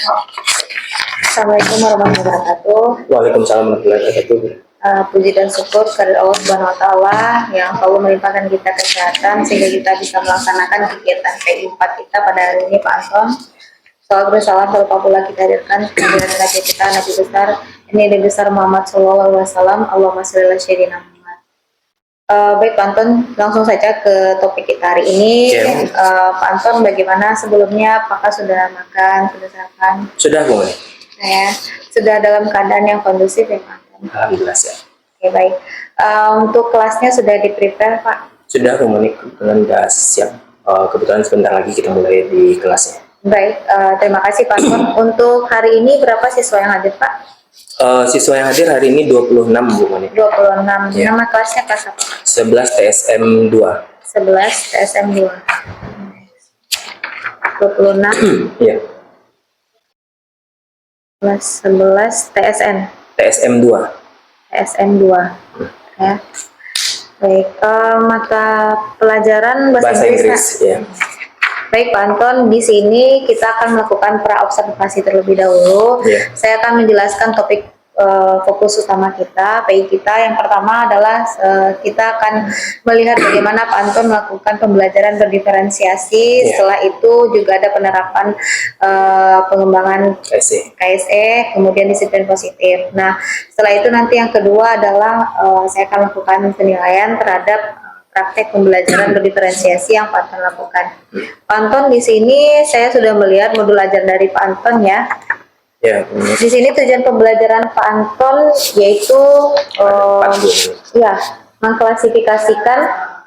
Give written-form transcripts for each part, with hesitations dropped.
Assalamualaikum warahmatullahi wabarakatuh. Waalaikumsalam warahmatullahi wabarakatuh. Puji dan syukur kepada Allah Subhanahu Wa Taala yang selalu melimpahkan kita kesehatan sehingga kita bisa melaksanakan kegiatan PI 4 kita pada hari ini, Pak Anton. Salam bersalam pula kita hadirkan kehadiran Nabi kita, Nabi besar ini Nabi besar Muhammad Sallallahu Alaihi Wasallam. Allahumma sholli ala sayyidina Muhammad. Baik Pak Anton, langsung saja ke topik kita hari ini. Pak Anton, bagaimana sebelumnya? Apakah sudah makan, sudah sarapan? Sudah, Bu. Ya, sudah dalam keadaan yang kondusif ya Pak Anton? Alhamdulillah ya. Oke, baik. Untuk kelasnya sudah di-prepare Pak? Sudah, Bu. Kebetulan sudah siap. Kebetulan sebentar lagi kita mulai di kelasnya. Baik, terima kasih Pak Anton. Untuk hari ini berapa siswa yang hadir Pak? Siswa yang hadir hari ini 26, Bu Moni. 26. Ya. Nama kelasnya kelas apa? 11 TSM 2. 11 TSM 2. 26. Iya. Kelas 11 TSN. TSM 2. TSM 2. Ya. Baik, mata pelajaran bahasa Inggris. Ya. Baik Pak Anton, di sini kita akan melakukan pra-observasi terlebih dahulu. Saya akan menjelaskan topik fokus utama kita, PI kita. Yang pertama adalah kita akan melihat bagaimana Pak Anton melakukan pembelajaran berdiferensiasi. Setelah itu juga ada penerapan pengembangan KSE, kemudian disiplin positif. Nah, setelah itu nanti yang kedua adalah saya akan melakukan penilaian terhadap praktek pembelajaran berdiferensiasi yang Pak Anton lakukan. Pak Anton, di sini saya sudah melihat modul ajar dari Pak Anton ya. Ya. Di sini tujuan pembelajaran Pak Anton yaitu mengklasifikasikan,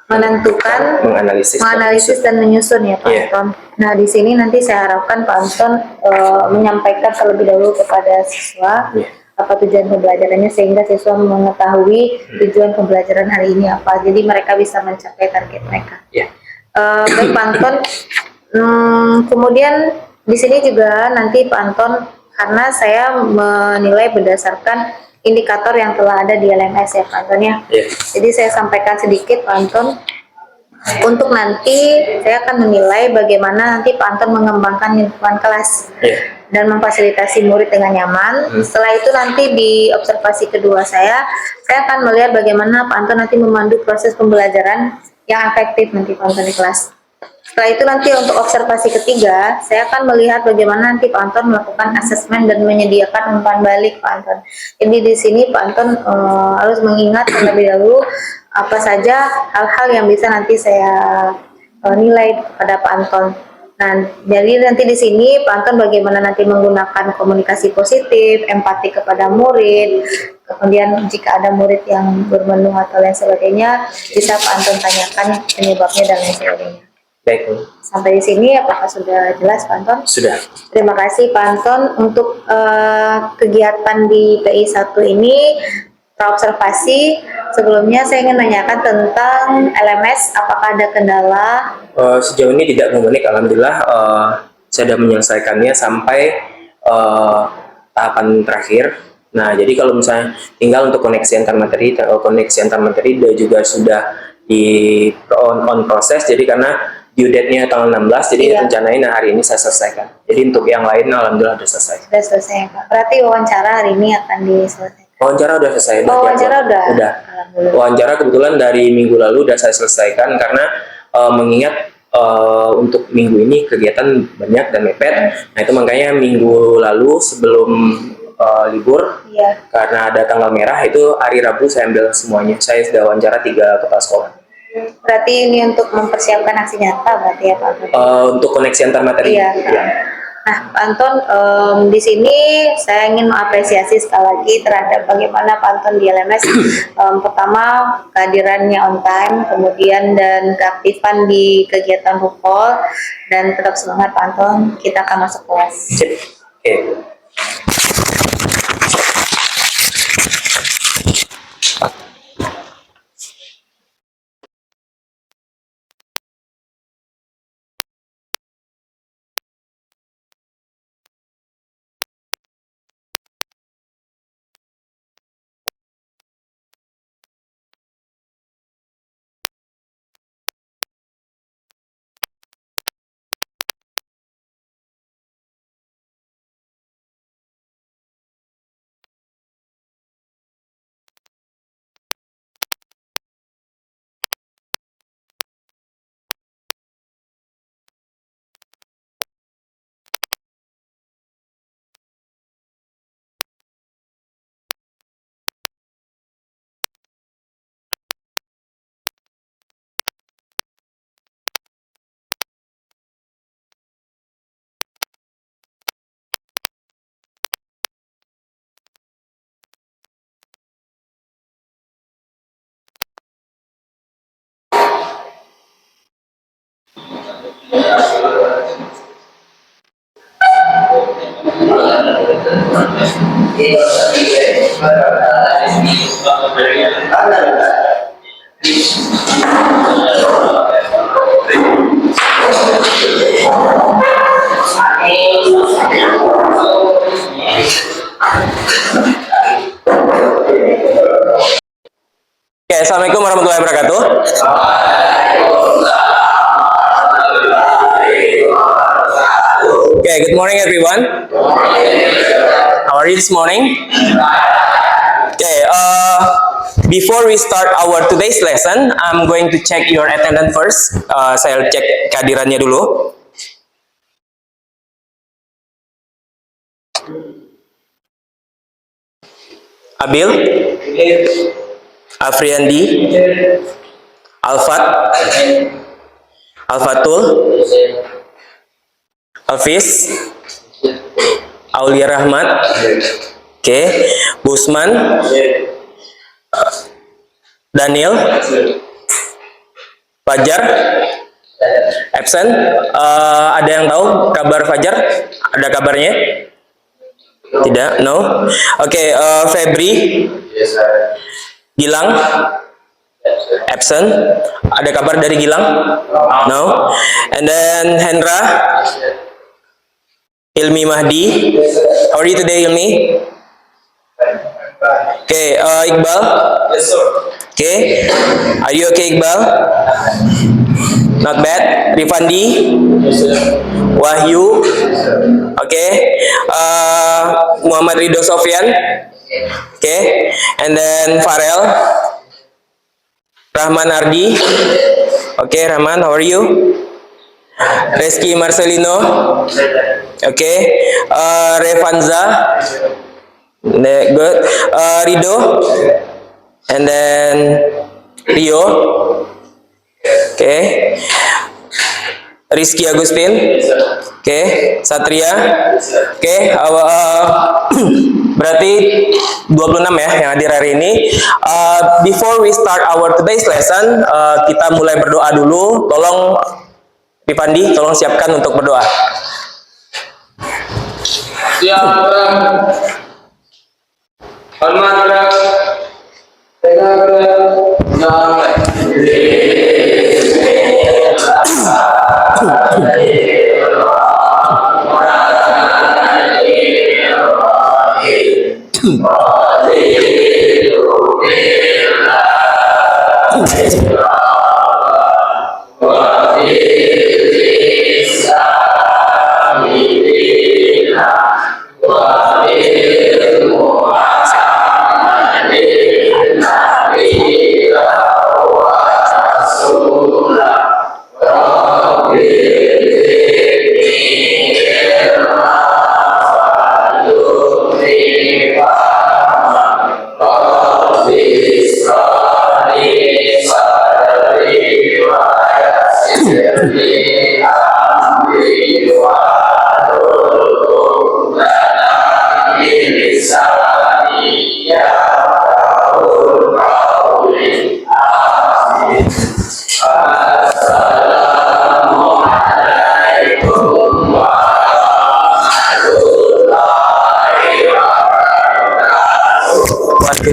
menentukan, menganalisis dan menyusun ya Pak Anton. Nah, di sini nanti saya harapkan Pak Anton menyampaikan terlebih dahulu kepada siswa apa tujuan pembelajarannya sehingga siswa mengetahui tujuan pembelajaran hari ini apa, jadi mereka bisa mencapai target mereka. Baik Pak Anton, kemudian di sini juga nanti Pak Anton, karena saya menilai berdasarkan indikator yang telah ada di LMS ya Pak Anton ya. Jadi saya sampaikan sedikit Pak Anton. Untuk nanti saya akan menilai bagaimana nanti Pak Anton mengembangkan lingkungan kelas dan memfasilitasi murid dengan nyaman. Setelah itu nanti di observasi kedua saya akan melihat bagaimana Pak Anton nanti memandu proses pembelajaran yang efektif nanti Pak Anton di kelas. Setelah itu nanti untuk observasi ketiga, saya akan melihat bagaimana nanti Pak Anton melakukan asesmen dan menyediakan umpan balik Pak Anton. Jadi di sini Pak Anton harus mengingat terlebih dahulu apa saja hal-hal yang bisa nanti saya nilai pada Pak Anton. Nah, jadi nanti di sini Pak Anton bagaimana nanti menggunakan komunikasi positif, empati kepada murid, kemudian jika ada murid yang bermenung atau lain sebagainya, bisa Pak Anton tanyakan penyebabnya dan lain sebagainya. Baik. Sampai di sini apakah sudah jelas Pak Anton? Sudah. Terima kasih Pak Anton. Untuk kegiatan di PI 1 ini observasi, sebelumnya saya ingin menanyakan tentang LMS, apakah ada kendala? Sejauh ini tidak memenuhi, alhamdulillah saya sudah menyelesaikannya sampai tahapan terakhir. Nah, jadi kalau misalnya tinggal untuk koneksi antar materi juga sudah di on proses, jadi karena due date-nya tanggal 16, jadi rencanain hari ini saya selesaikan. Jadi untuk yang lain alhamdulillah sudah selesai. Sudah selesai Pak. Berarti wawancara hari ini akan diselesaikan. Wawancara udah selesai. Wawancara udah. Wawancara kebetulan dari minggu lalu udah saya selesaikan karena mengingat untuk minggu ini kegiatan banyak dan mepet. Nah, itu makanya minggu lalu sebelum libur karena ada tanggal merah, itu hari Rabu saya ambil semuanya. Saya sudah wawancara 3 kepala sekolah. Berarti ini untuk mempersiapkan aksi nyata berarti ya Pak? Untuk koneksi antar materi. Nah, Pak Anton, di sini saya ingin mengapresiasi sekali lagi terhadap bagaimana Pak Anton di LMS. Pertama, kehadirannya on time, kemudian dan keaktifan di kegiatan rukol, dan tetap semangat Pak Anton. Kita akan masuk kelas. Oke, assalamualaikum warahmatullahi wabarakatuh. Okay, good morning everyone. How are you this morning? Okay, before we start our today's lesson, I'm going to check your attendance first. Saya cek kehadirannya dulu. Abil, Afriandi, Alfat, Alfatul, Alfiz, Aulia Rahmat, oke, Busman, Daniel, Fajar, absent. Ada yang tahu kabar Fajar? Ada kabarnya? Tidak, no. Oke, Febri, Gilang, absent. Ada kabar dari Gilang? No. And then Hendra, Ilmi Mahdi. How are you today, Ilmi? Okay, Iqbal. Yes, sir. Okay, are you okay, Iqbal? Not bad. Rifandi, Yes, sir. Wahyu. Okay, Muhammad Ridho Sofyan. Okay, and then Farel, Rahman Ardi. Okay, Rahman, how are you? Reski Marcelino. Okay, Revanza. Good. Rido, and then Rio. Okay, Rizky Agustin. Okay, Satria. Okay, berarti 26 ya yang hadir hari ini. Before we start our today's lesson, kita mulai berdoa dulu. Tolong Rifandi, tolong siapkan untuk berdoa. Siapkan. Hormat, tegak,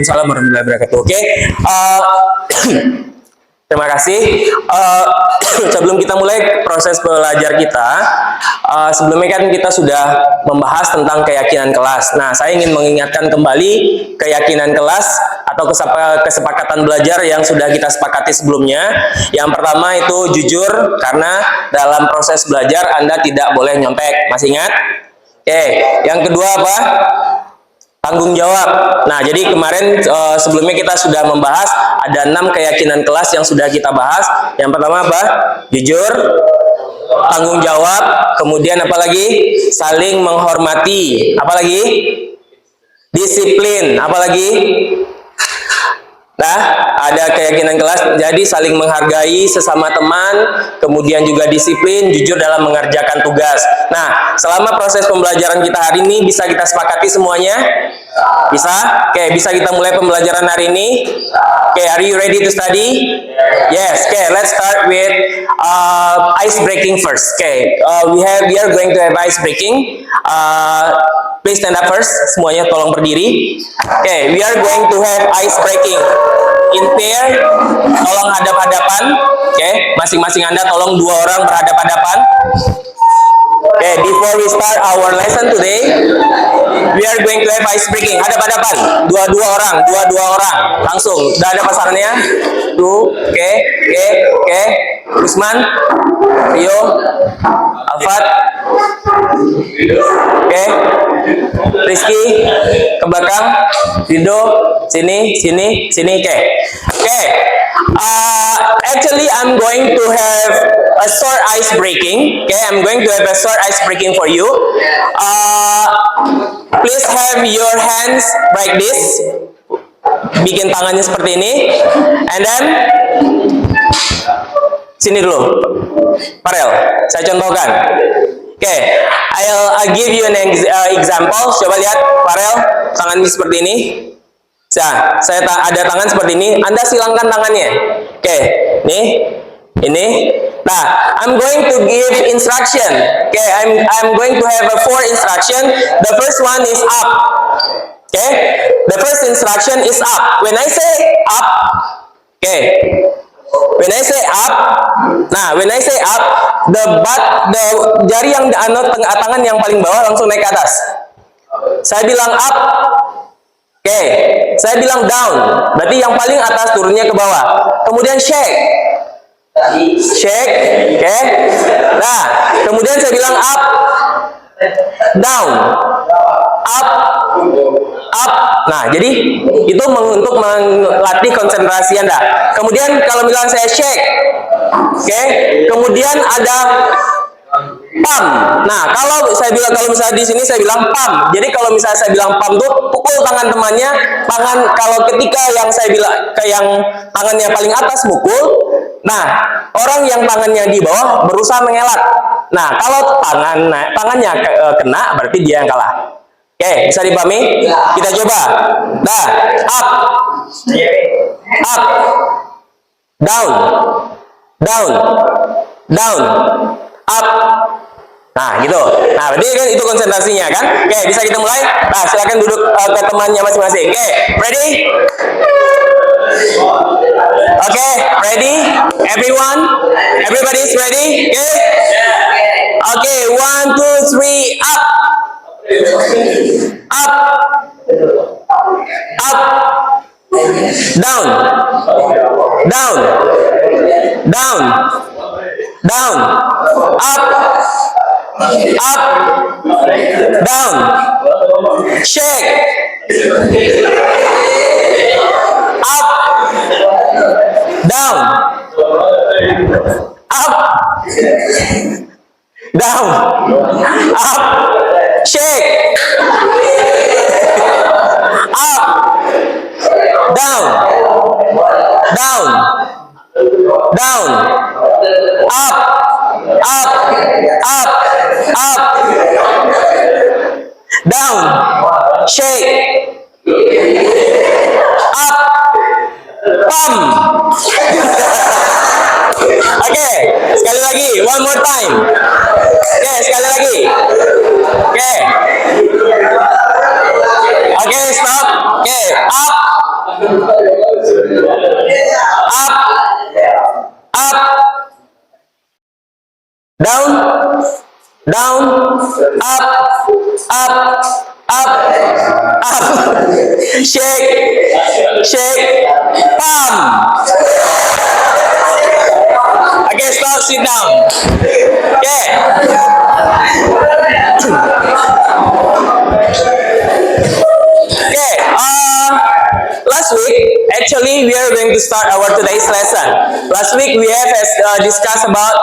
Waalaikumsalam warahmatullahi wabarakatuh. Oke, terima kasih. Sebelum kita mulai proses belajar kita, sebelumnya kan kita sudah membahas tentang keyakinan kelas. Nah, saya ingin mengingatkan kembali keyakinan kelas atau kesepakatan belajar yang sudah kita sepakati sebelumnya. Yang pertama itu jujur, karena dalam proses belajar Anda tidak boleh nyontek. Masih ingat? Oke, yang kedua apa? Tanggung jawab. Nah, jadi kemarin sebelumnya kita sudah membahas ada 6 keyakinan kelas yang sudah kita bahas. Yang pertama apa? Jujur, tanggung jawab, kemudian apa lagi? Saling menghormati. Apa lagi? Disiplin. Apa lagi? Nah, ada keyakinan kelas, jadi saling menghargai sesama teman, kemudian juga disiplin, jujur dalam mengerjakan tugas. Nah, selama proses pembelajaran kita hari ini bisa kita sepakati semuanya? Bisa? Oke, bisa kita mulai pembelajaran hari ini? Oke, are you ready to study? Yes. Okay, let's start with ice breaking first. Okay, we are going to have ice breaking. Please stand up first. Semuanya tolong berdiri. Okay, we are going to have ice breaking in pair. Tolong hadap-hadapan. Okay, masing-masing Anda tolong 2 orang berhadap-hadapan. Okay, before we start our lesson today, we are going to have ice breaking. Hadap-hadapan, dua orang, langsung. Udah ada pasarannya? Tuh, oke. Usman, Rio, Alfat, oke. Rizky, ke belakang. Rido, sini, oke. Actually, I'm going to have a short ice breaking. Okay, I'm going to have a short ice breaking for you. Please have your hands like this. Bikin tangannya seperti ini. And then sini dulu, Farel. Saya contohkan. Okay, I'll give you an example. Coba lihat, Farel, tangannya seperti ini. Nah, saya ada tangan seperti ini. Anda silangkan tangannya. Oke, nih, ini. Nah, I'm going to give instruction. Okay, I'm going to have a 4 instruction. The first one is up. Okay, the first instruction is up. When I say up, okay. When I say up, nah, when I say up, the jari yang tangan yang paling bawah langsung naik ke atas. Saya bilang up. Oke, saya bilang down, berarti yang paling atas turunnya ke bawah. Kemudian shake, oke. Nah, kemudian saya bilang up, down, up. Nah, jadi itu untuk melatih konsentrasi Anda. Kemudian kalau bilang saya shake, oke. Kemudian ada pump. Nah, kalau misalnya di sini saya bilang pump. Jadi kalau misalnya saya bilang pump tuh pukul tangan temannya, kalau ketika yang saya bilang yang tangannya paling atas mukul, nah, orang yang tangannya di bawah berusaha mengelak. Nah, kalau tangannya kena berarti dia yang kalah. Oke, bisa dipahami? Kita coba. Nah, up. Down. Up. Nah, gitu. Nah, berarti kan itu konsentrasinya kan? Oke, bisa kita mulai? Nah, silakan duduk ke temannya masing-masing. Oke, ready? Oke, ready? Everyone? Everybody's ready? Oke, 1, 2, 3, up. Up. Down. Up, down, shake, up, down, up, shake, up, down, down, shake, up, pump. Oke, sekali lagi, one more time. Oke, sekali lagi. Oke, stop. Oke, up, down, up, shake, pump. Okay, stop, sit down. Okay. Okay, last week, actually, we are going to start our today's lesson. Last week, we have discussed about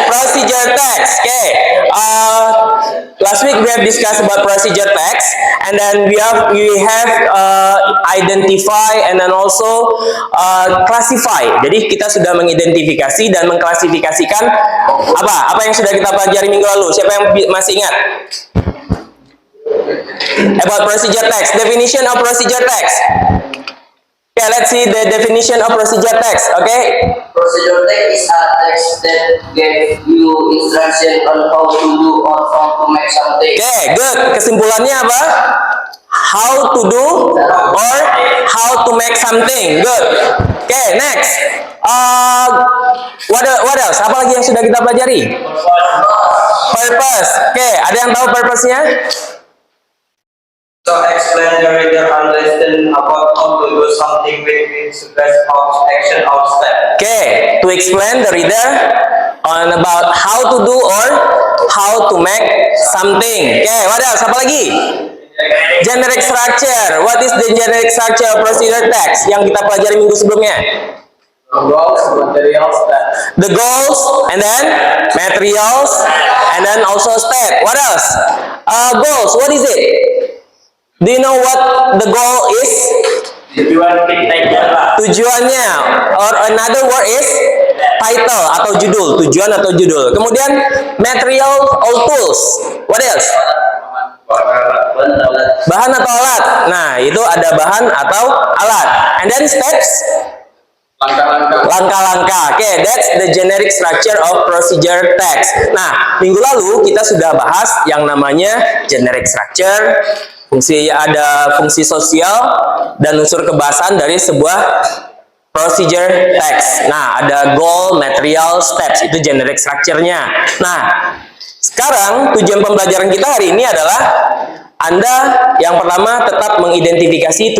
procedure text. Okay. Last week we have discussed about procedure text, and then we have identify and then also classify. Jadi kita sudah mengidentifikasi dan mengklasifikasikan apa yang sudah kita pelajari minggu lalu. Siapa yang masih ingat? About procedure text. Definition of procedure text. Okay, let's see the definition of procedure text. Okay. Procedure text is a text that gives you instruction on how to do or how to make something. Okay, good. Kesimpulannya apa? How to do or how to make something. Good. Okay, next. What else? Apa lagi yang sudah kita pelajari? Purpose. Okay, ada yang tahu purpose-nya? So explain the reader understand about how to do something with steps of action or step. Okay, to explain the reader on about how to do or how to make something. Okay, what else? Apa lagi? Generic structure. What is the generic structure of procedure text yang kita pelajari minggu sebelumnya? Goals, materials, step. The goals, and then materials, and then also step. What else? Goals. What is it? Do you know what the goal is? Tujuan kita lah. Tujuannya, or another word is title atau judul. Tujuan atau judul. Kemudian material or tools. What else? Bahan atau alat. Nah, itu ada bahan atau alat. And then steps. Langkah-langkah. Okay, that's the generic structure of procedure text. Nah, minggu lalu kita sudah bahas yang namanya generic structure. Ada fungsi sosial dan unsur kebahasan dari sebuah procedure text. Nah, ada goal, material, steps. Itu generic structure-nya. Nah, sekarang tujuan pembelajaran kita hari ini adalah Anda yang pertama tetap mengidentifikasi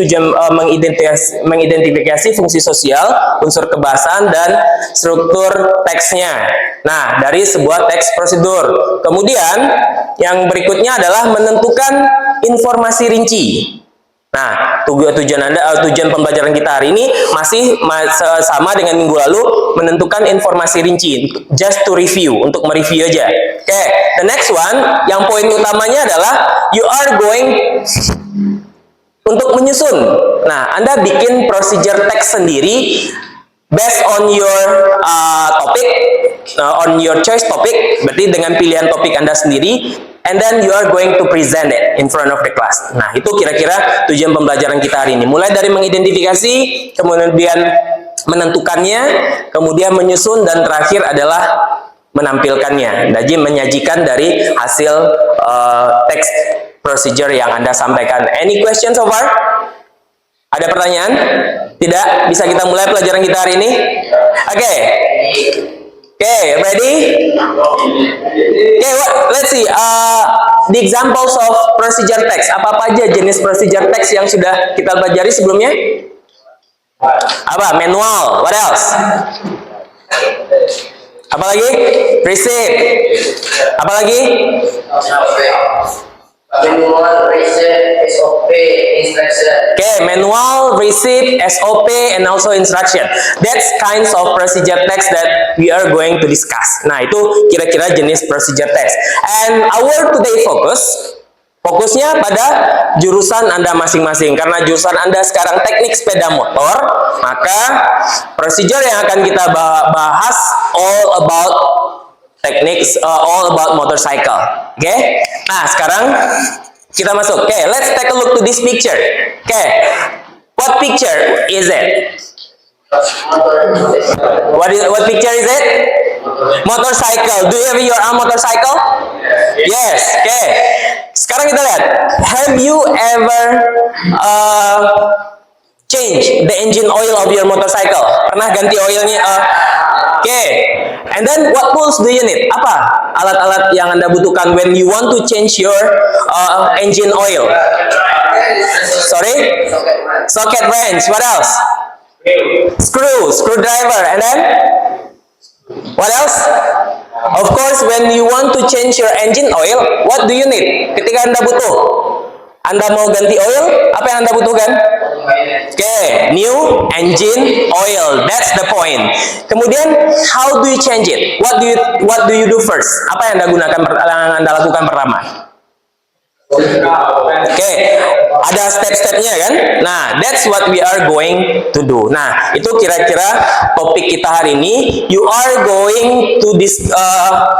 mengidentifikasi fungsi sosial, unsur kebahasan, dan struktur teksnya. Nah, dari sebuah teks prosedur. Kemudian yang berikutnya adalah menentukan informasi rinci. Nah, tujuan pembelajaran kita hari ini masih sama dengan minggu lalu, menentukan informasi rinci, just to review, untuk mereview aja. Oke, the next one, yang poin utamanya adalah you are going untuk menyusun. Nah, Anda bikin procedure text sendiri based on your topic, on your choice topic, berarti dengan pilihan topik Anda sendiri. And then you are going to present it in front of the class. Nah, itu kira-kira tujuan pembelajaran kita hari ini. Mulai dari mengidentifikasi, kemudian menentukannya, kemudian menyusun, dan terakhir adalah menampilkannya. Jadi menyajikan dari hasil teks procedure yang Anda sampaikan. Any question so far? Ada pertanyaan? Tidak? Bisa kita mulai pelajaran kita hari ini? Oke. Okay, ready? Okay, let's see. The examples of procedure text. Apa aja jenis procedure text yang sudah kita pelajari sebelumnya? Apa? Manual. What else? Apa lagi? Receipt. Apa lagi? Manual, receipt, SOP, instruction. Okay, manual, receipt, SOP, and also instruction. That's kinds of procedure text that we are going to discuss. Nah, itu kira-kira jenis procedure text. And our today fokusnya pada jurusan Anda masing-masing. Karena jurusan Anda sekarang teknik sepeda motor, maka procedure yang akan kita bahas all about techniques, all about motorcycle. Oke? Nah, sekarang kita masuk. Oke, let's take a look to this picture. Oke, what picture is it? What picture is it? Motorcycle. Do you have your own motorcycle? Yes. Oke. Sekarang kita lihat. Have you ever change the engine oil of your motorcycle? Pernah ganti oilnya? Oke. And then what tools do you need? Apa alat-alat yang Anda butuhkan when you want to change your engine oil? Sorry? Socket wrench. What else? Screwdriver. And then what else? Of course, when you want to change your engine oil, what do you need? Ketika Anda butuh, Anda mau ganti oil, apa yang Anda butuhkan? Okay, new engine oil. That's the point. Kemudian, how do you change it? What do you do first? Apa yang Anda lakukan pertama? Oke, ada step-stepnya kan? Nah, that's what we are going to do. Nah, itu kira-kira topik kita hari ini. You are going to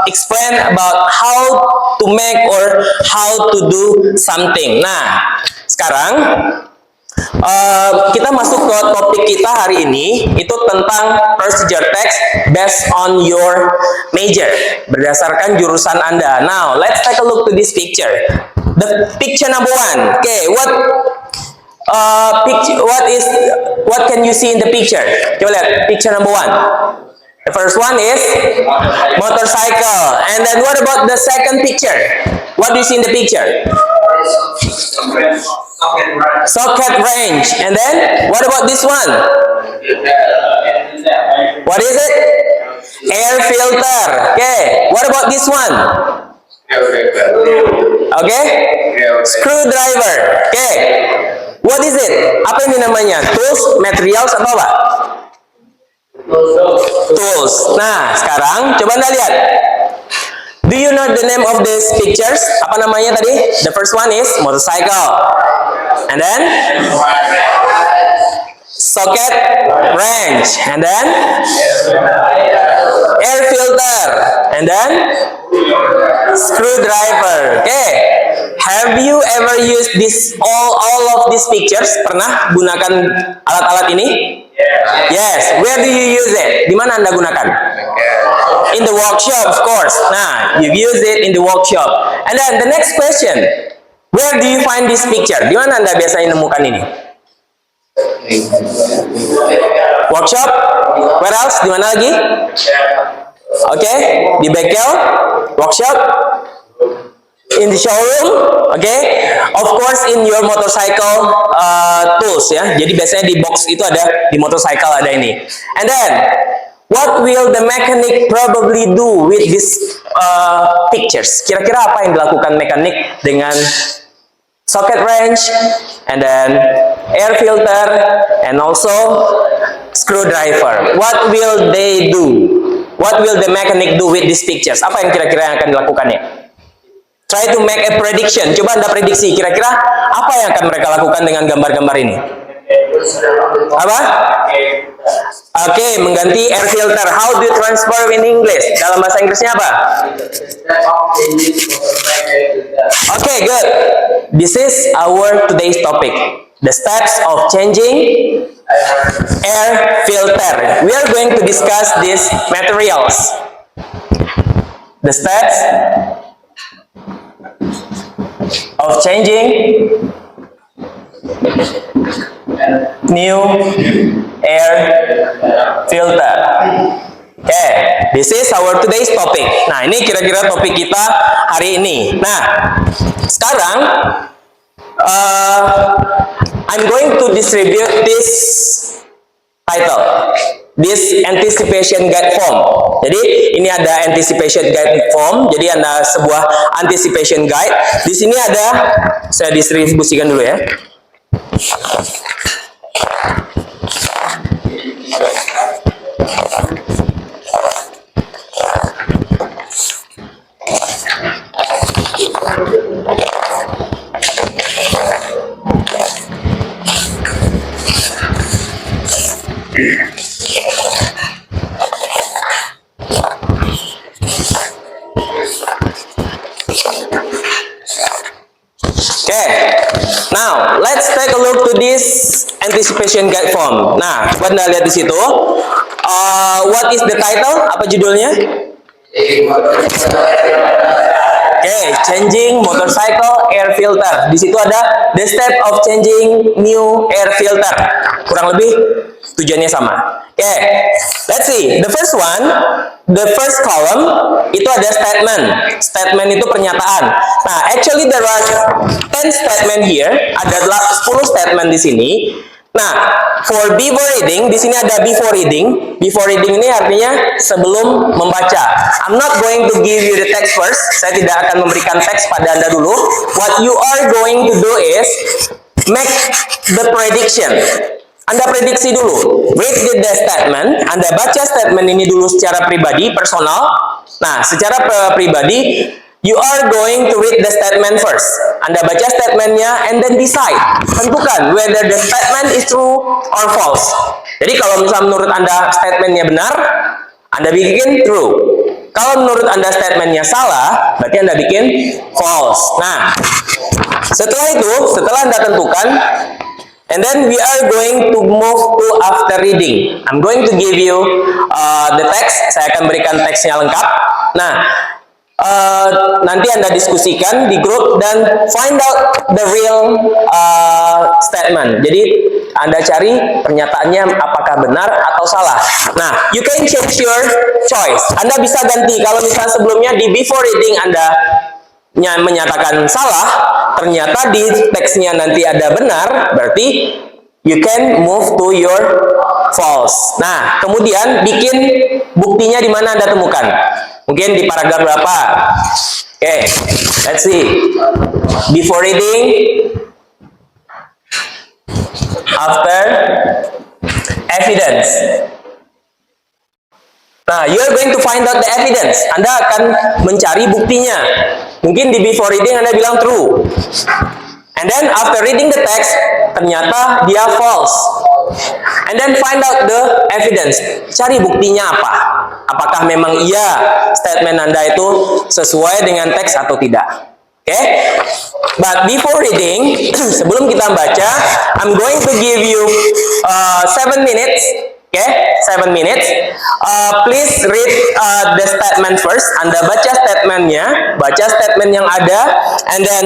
explain about how to make or how to do something. Nah, sekarang kita masuk ke topik kita hari ini, itu tentang procedure text based on your major, berdasarkan jurusan Anda. Now, let's take a look to this picture. The picture number 1. Okay, what can you see in the picture? Coba lihat picture number 1. The first one is motorcycle. And then what about the second picture? What do you see in the picture? Socket range. And then what about this one? What is it? Air filter. Okay. What about this one? Okay. Screwdriver. Okay. What is it? Apa ini namanya? Tools, materials, apa Pak? Tools. Nah, sekarang coba Anda lihat. Do you know the name of these pictures? Apa namanya tadi? The first one is motorcycle. And then socket wrench. And then air filter. And then screwdriver. Okay. Have you ever used this all of these pictures? Pernah gunakan alat-alat ini? Yes. Where do you use it? Di mana Anda gunakan? In the workshop, of course. Nah, you use it in the workshop. And then the next question, where do you find this picture? Di mana Anda biasanya nemukan ini? Workshop? Where else? Di mana lagi? Okay, di bengkel, workshop, in the showroom, okay, of course in your motorcycle tools ya. Jadi biasanya di box itu ada, di motorcycle ada ini. And then what will the mechanic probably do with these pictures? Kira-kira apa yang dilakukan mekanik dengan socket wrench, and then air filter, and also screwdriver? What will they do? What will the mechanic do with these pictures? Apa yang kira-kira yang akan dilakukannya? Try to make a prediction. Coba Anda prediksi, kira-kira apa yang akan mereka lakukan dengan gambar-gambar ini? Apa? Oke, mengganti air filter. How do you transfer in English? Dalam bahasa Inggrisnya apa? Okay, good. This is our today's topic. The steps of changing air filter. We are going to discuss these materials. The steps of changing new air filter. Okay, this is our today's topic. Nah, ini kira-kira topik kita hari ini. Nah, sekarang I'm going to distribute this title, this anticipation guide form. Jadi ini ada anticipation guide form. Jadi ada sebuah anticipation guide. Di sini ada, saya distribusikan dulu ya. Now, let's take a look to this anticipation guide form. Nah, coba Anda lihat di situ. What is the title? Apa judulnya? Okay, changing motorcycle air filter. Di situ ada the step of changing new air filter. Kurang lebih tujuannya sama. Okay, let's see. The first one, the first column itu ada statement. Statement itu pernyataan. Nah, actually there are 10 statement here. Ada 10 statement di sini. Nah, for before reading, di sini ada before reading. Before reading ini artinya sebelum membaca. I'm not going to give you the text first. Saya tidak akan memberikan teks pada Anda dulu. What you are going to do is make the prediction. Anda prediksi dulu. Read the statement. Anda baca statement ini dulu secara pribadi, personal. Nah, secara pribadi, you are going to read the statement first. Anda baca statementnya and then decide. Tentukan whether the statement is true or false. Jadi kalau misalnya menurut Anda statementnya benar, Anda bikin true. Kalau menurut Anda statementnya salah, berarti Anda bikin false. Nah, setelah itu, setelah Anda tentukan, and then we are going to move to after reading. I'm going to give you the text. Saya akan berikan teksnya lengkap. Nah, nanti Anda diskusikan di grup dan find out the real statement. Jadi Anda cari pernyataannya apakah benar atau salah. Nah, you can change your choice. Anda bisa ganti. Kalau misalnya sebelumnya di before reading Anda menyatakan salah, ternyata di teksnya nanti ada benar, berarti you can move to your false. Nah, kemudian bikin buktinya di mana Anda temukan. Mungkin di paragraf berapa? Oke, let's see. Before reading, after evidence. Nah, you are going to find out the evidence. Anda akan mencari buktinya. Mungkin di before reading Anda bilang true. And then after reading the text, ternyata dia false. And then find out the evidence. Cari buktinya apa? Apakah memang iya statement Anda itu sesuai dengan teks atau tidak? Oke? But before reading, sebelum kita baca, I'm going to give you 7 minutes. Okay, 7 minutes. Please read the statement first. Anda baca statementnya, baca statement yang ada, and then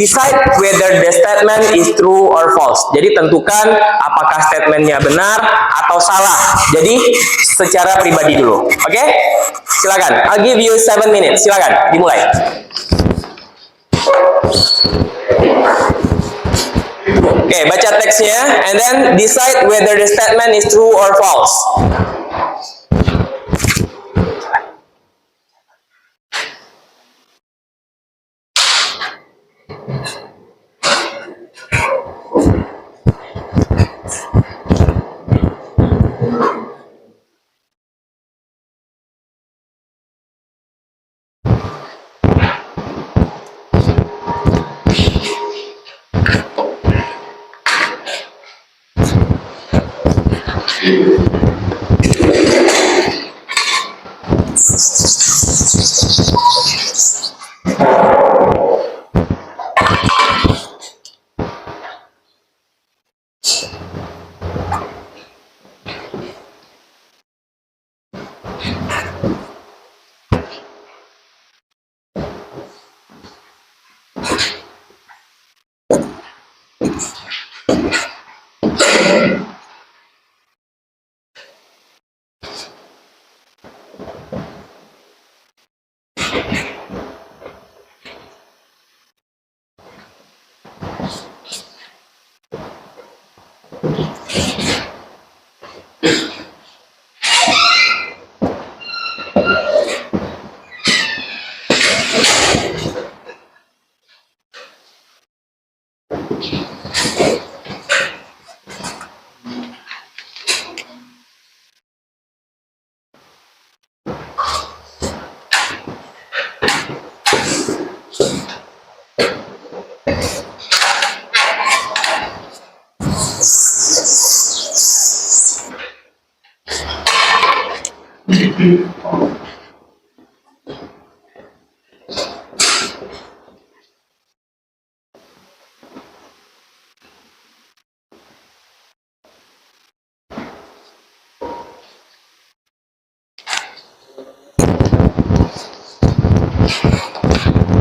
decide whether the statement is true or false. Jadi tentukan apakah statementnya benar atau salah. Jadi secara pribadi dulu. Oke? Silakan. I'll give you 7 minutes. Silakan, dimulai. Oke, baca teksnya and then decide whether the statement is true or false.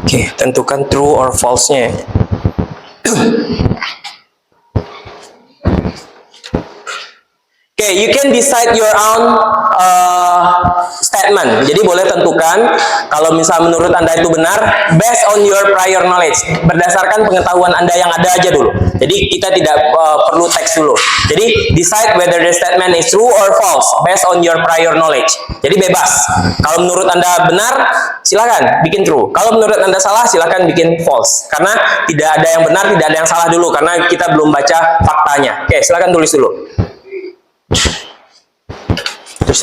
Oke, tentukan true or false-nya. Oke, you can decide your own statement. Jadi boleh tentukan kalau misal menurut Anda itu benar based on your prior knowledge, berdasarkan pengetahuan Anda yang ada aja dulu. Jadi kita tidak perlu teks dulu. Jadi decide whether the statement is true or false based on your prior knowledge. Jadi bebas. Kalau menurut Anda benar, silakan bikin true. Kalau menurut Anda salah, silakan bikin false. Karena tidak ada yang benar, tidak ada yang salah dulu karena kita belum baca faktanya. Oke, silakan tulis dulu. Terus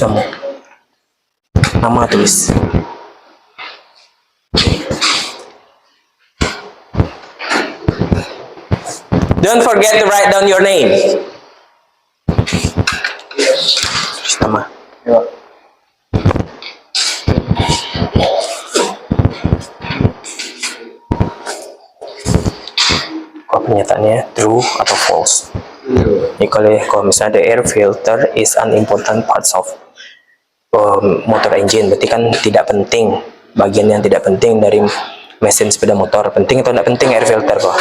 nama tulis. Don't forget to write down your name. Sama. Kok pernyataannya true atau false? Ini kalau misalnya the air filter is an important part of motor engine, berarti kan tidak penting, bagian yang tidak penting dari mesin sepeda motor. Penting atau tidak penting air filter kok?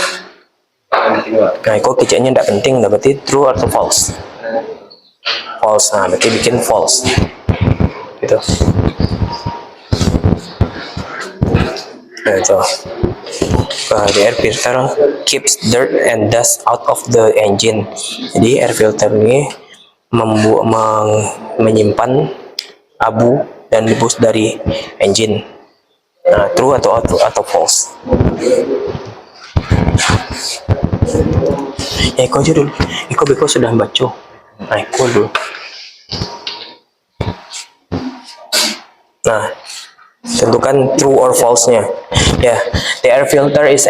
Nah, kok kecaknya tidak penting, berarti true atau false? False. Nah, berarti bikin false gitu. Nah, itu the air filter keeps dirt and dust out of the engine. Jadi air filter ini menyimpan abu dan debu dari engine. Nah, true atau false? Ya, Eko aja dulu. Beko sudah baca. Nah, Eko dulu. Nah, tentukan true or false-nya. Ya, the air filter is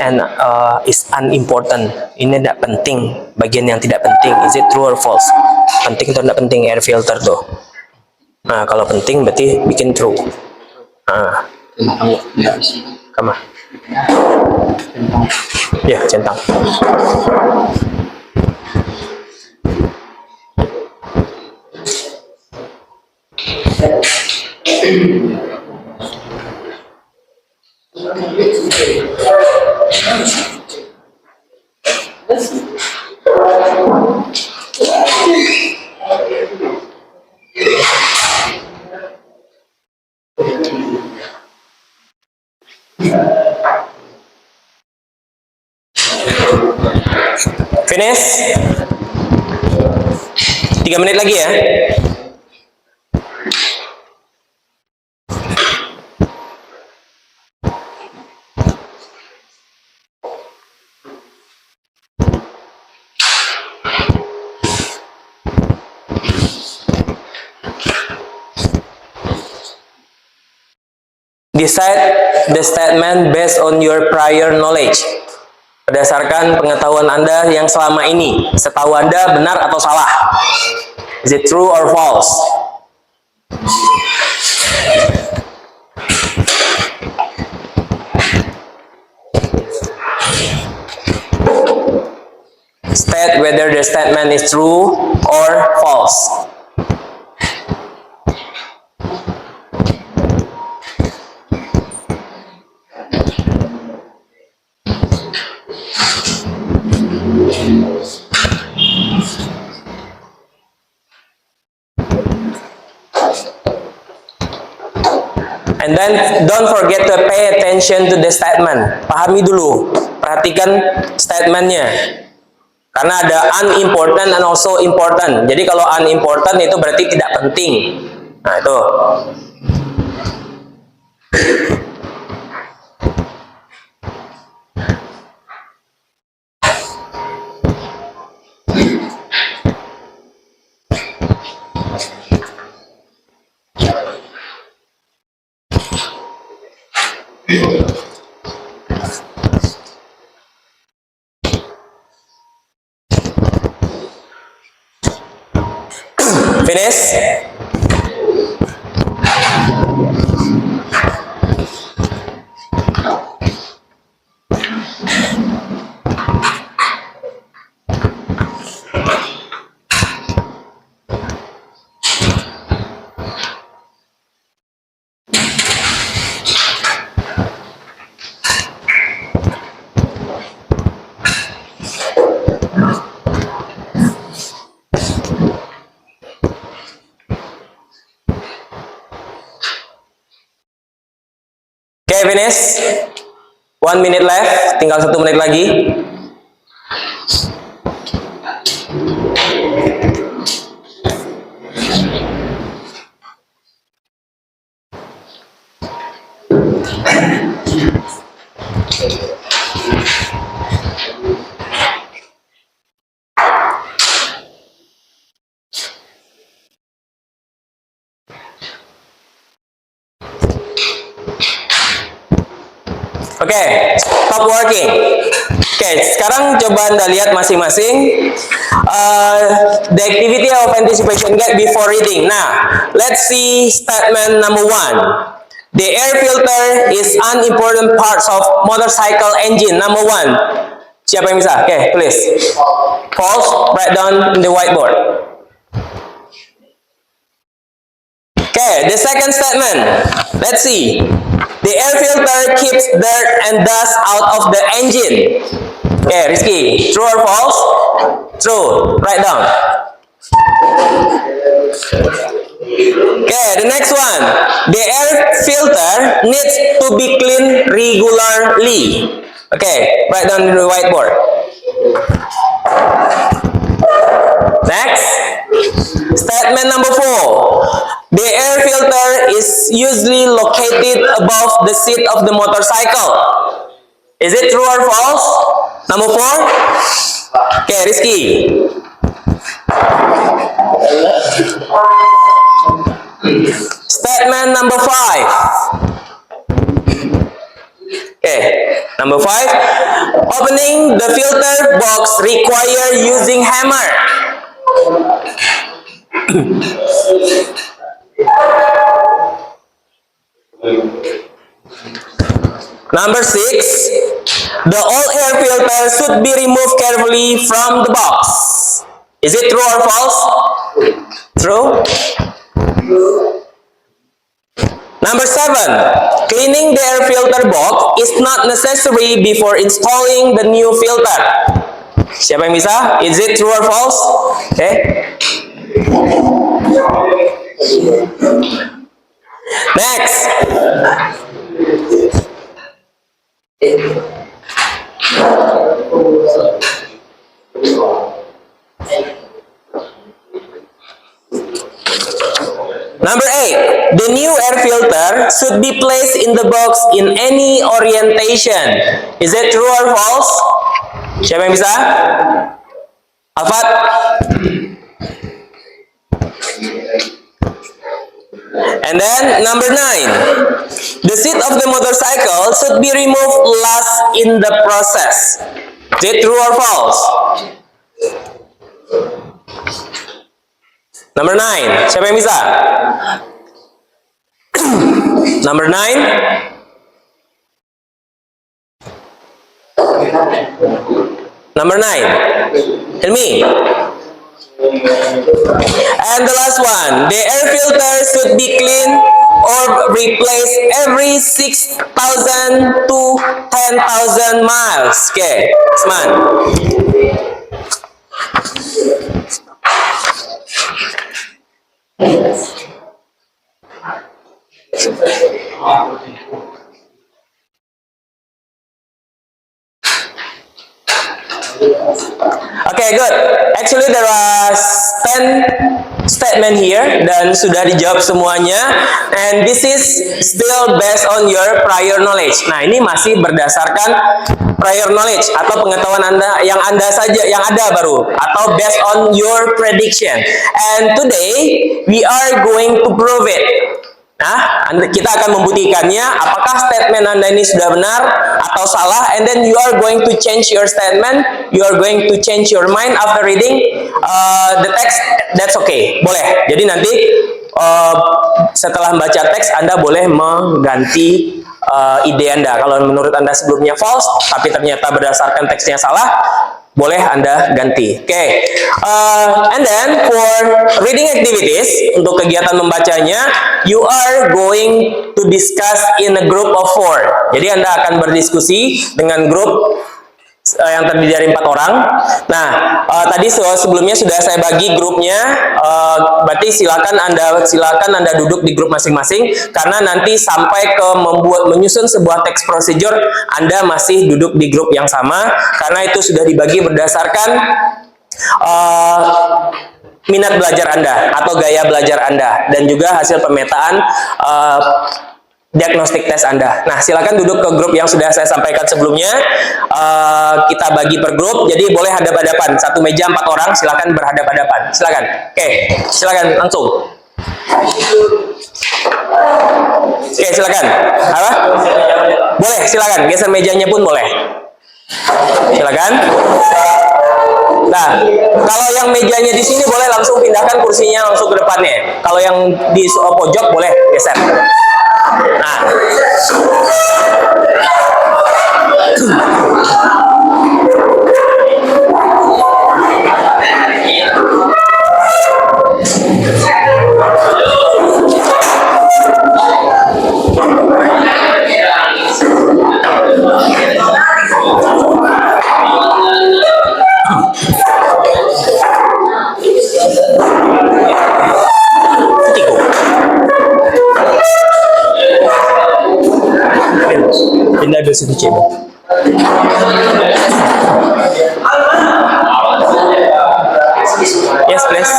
unimportant. Ini tidak penting, bagian yang tidak penting. Is it true or false? Penting atau tidak penting air filter tuh? Nah, kalau penting berarti bikin true. Nah, kama. Ya, centang. Finish? 3 menit lagi ya. Decide the statement based on your prior knowledge. Berdasarkan pengetahuan Anda yang selama ini, setahu Anda benar atau salah? Is it true or false? State whether the statement is true or false. And then don't forget to pay attention to the statement. Pahami dulu, perhatikan statementnya. Karena ada unimportant and also important. Jadi kalau unimportant itu berarti tidak penting. Nah, itu. Finish? Okay, finish. 1 minute left, tinggal 1 menit lagi. Oke, stop working. Oke, sekarang coba Anda lihat masing-masing the activity of anticipation gate before reading. Nah, let's see statement number 1. The air filter is an important part of motorcycle engine. Number 1. Siapa yang bisa? Oke, please. False, write down in the whiteboard. Okay, the second statement. Let's see. The air filter keeps dirt and dust out of the engine. Okay, Rizky. True or false? True. Write down. Okay, the next one. The air filter needs to be cleaned regularly. Okay, write down in the whiteboard. Next. Statement number 4. The air filter is usually located above the seat of the motorcycle. Is it true or false? Number 4. Okay, Rizky. Statement number 5. Okay, number 5. Opening the filter box require using hammer. Number 6. The old air filter should be removed carefully from the box. Is it true or false? True. Number 7. Cleaning the air filter box is not necessary before installing the new filter. Siapa yang bisa? Is it true or false? Okay. Next. Number 8. The new air filter should be placed in the box in any orientation. Is it true or false? Siapa yang bisa? Alfat? And then number 9. The seat of the motorcycle should be removed last in the process. Is it true or false? Number 9. Siapa yang bisa? Number 9. Number 9. Tell me. And the last one. The air filter should be cleaned or replaced every 6,000 to 10,000 miles. Okay, Usman. Okay, good. Actually, there are 10 statement here dan sudah dijawab semuanya. And this is still based on your prior knowledge. Nah, ini masih berdasarkan prior knowledge atau pengetahuan Anda yang ada baru atau based on your prediction. And today we are going to prove it. Nah, kita akan membuktikannya apakah statement Anda ini sudah benar atau salah, and then you are going to change your statement, you are going to change your mind after reading the text. That's okay, boleh. Jadi nanti setelah membaca teks Anda boleh mengganti ide Anda. Kalau menurut Anda sebelumnya false, tapi ternyata berdasarkan teksnya salah, boleh Anda ganti. Oke. And then for reading activities, untuk kegiatan membacanya, you are going to discuss in a group of 4. Jadi Anda akan berdiskusi dengan grup yang terdiri dari 4 orang. Nah, tadi sebelumnya sudah saya bagi grupnya. Berarti silakan Anda duduk di grup masing-masing, karena nanti sampai ke menyusun sebuah teks procedure Anda masih duduk di grup yang sama, karena itu sudah dibagi berdasarkan minat belajar Anda atau gaya belajar Anda, dan juga hasil pemetaan diagnostik tes Anda. Nah, silakan duduk ke grup yang sudah saya sampaikan sebelumnya. Kita bagi per grup, jadi boleh hadap-hadapan. Satu meja 4 orang, silakan berhadap-hadapan. Silakan. Oke, silakan langsung. Oke, silakan. Apa? Boleh, silakan. Geser mejanya pun boleh. Silakan. Nah, kalau yang mejanya di sini boleh langsung pindahkan kursinya langsung ke depannya. Kalau yang di pojok boleh geser. Nah. Pindah ke situ, Cik. Yes, please.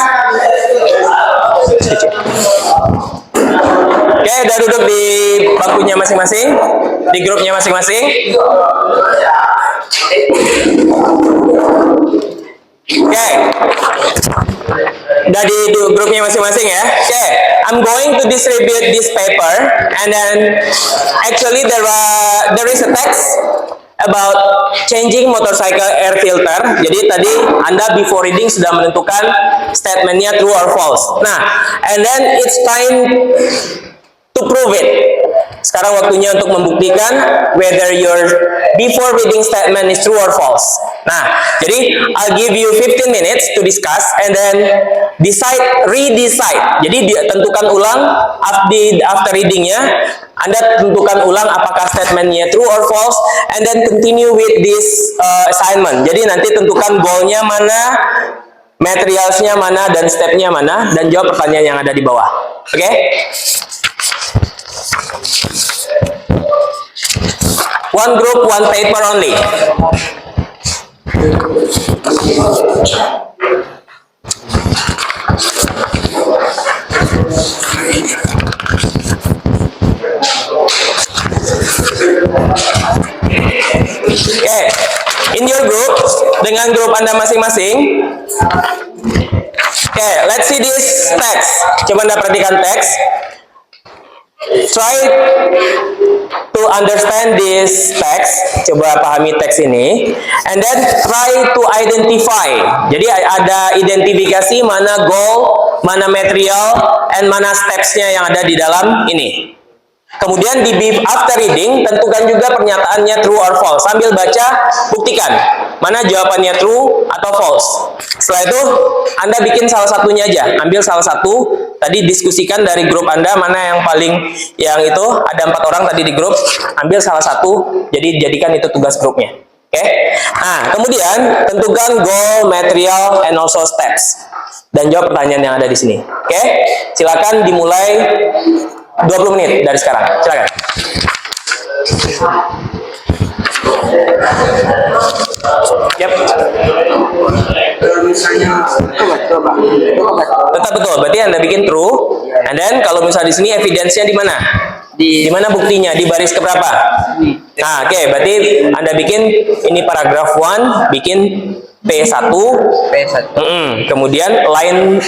Oke, udah duduk di bangkunya masing-masing, di grupnya masing-masing. Oke, udah di grupnya masing-masing ya. Oke, I'm going to distribute this paper, and then actually there is a text about changing motorcycle air filter. Jadi tadi Anda before reading sudah menentukan statementnya true or false. Nah, and then it's time to prove it. Sekarang waktunya untuk membuktikan whether your before reading statement is true or false. Nah, jadi I'll give you 15 minutes to discuss and then redecide. Jadi tentukan ulang after readingnya. Anda tentukan ulang apakah statementnya true or false, and then continue with this assignment. Jadi nanti tentukan goalnya mana, materialsnya mana, dan stepnya mana, dan jawab pertanyaan yang ada di bawah. Oke? One group, one paper only. Okay. In your group, dengan grup Anda masing-masing. Okay, let's see this text. Coba Anda perhatikan teks. Try to understand this text. Coba pahami teks ini. And then try to identify. Jadi ada identifikasi mana goal, mana material, and mana steps-nya yang ada di dalam ini. Kemudian after reading, tentukan juga pernyataannya true or false. Sambil baca, buktikan mana jawabannya true atau false. Setelah itu, Anda bikin salah satunya aja. Ambil salah satu, tadi diskusikan dari grup Anda, mana yang itu, ada 4 orang tadi di grup, ambil salah satu, jadi jadikan itu tugas grupnya. Oke? Nah, kemudian, tentukan goal, material, and also steps. Dan jawab pertanyaan yang ada di sini. Oke? Silakan dimulai 20 menit dari sekarang. Silakan. Yep. Tetap betul. Berarti Anda bikin true. And then kalau misalnya di sini evidence-nya di mana? Di mana buktinya? Di baris keberapa? Nah, oke. Berarti Anda bikin ini paragraf 1, bikin P1. Kemudian line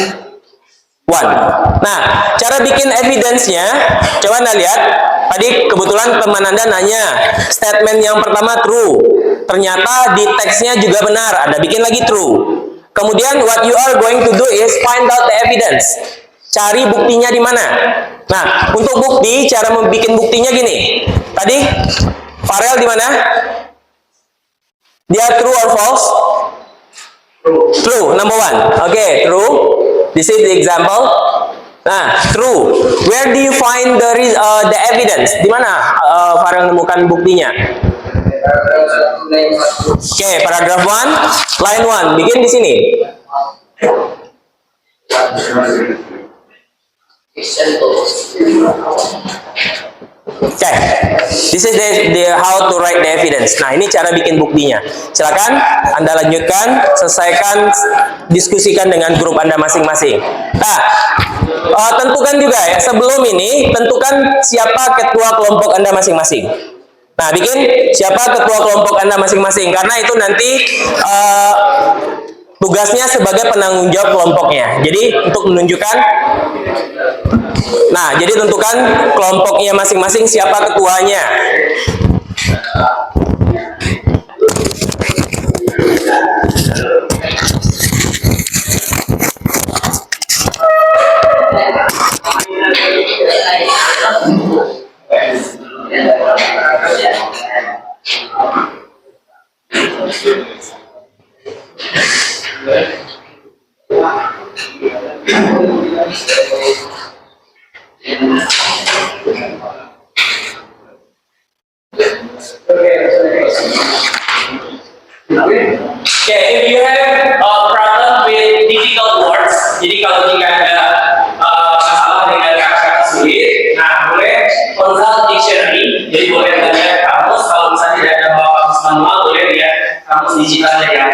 1. Nah, cara bikin evidence-nya, coba Anda lihat. Tadi kebetulan teman Anda nanya, statement yang pertama true. Ternyata di teksnya juga benar. Anda bikin lagi true. Kemudian what you are going to do is find out the evidence. Cari buktinya di mana. Nah, untuk bukti, cara membuat buktinya gini. Tadi Farel di mana? Dia true or false? True, number 1. Oke, true. This is the example. Nah, true. Where do you find the evidence? Di mana Farel menemukan buktinya? Oke, paragraph 1, line 1. Bikin di sini. Oke, this is the how to write the evidence. Nah, ini cara bikin buktinya. Silakan Anda lanjutkan, selesaikan, diskusikan dengan grup Anda masing-masing. Nah, tentukan juga ya, sebelum ini tentukan siapa ketua kelompok Anda masing-masing. Nah, bikin siapa ketua kelompok Anda masing-masing, karena itu nanti tugasnya sebagai penanggung jawab kelompoknya. Jadi untuk menunjukkan, nah, jadi tentukan kelompoknya masing-masing siapa ketuanya. Okay, if you have a problem with difficult words, jadi kalau jika ada masalah dengan kata-kata sulit, nah boleh consult dictionary, jadi boleh belajar kamus. Kalau misalnya tidak ada bawa kamus manual, boleh lihat kamus digitalnya ya.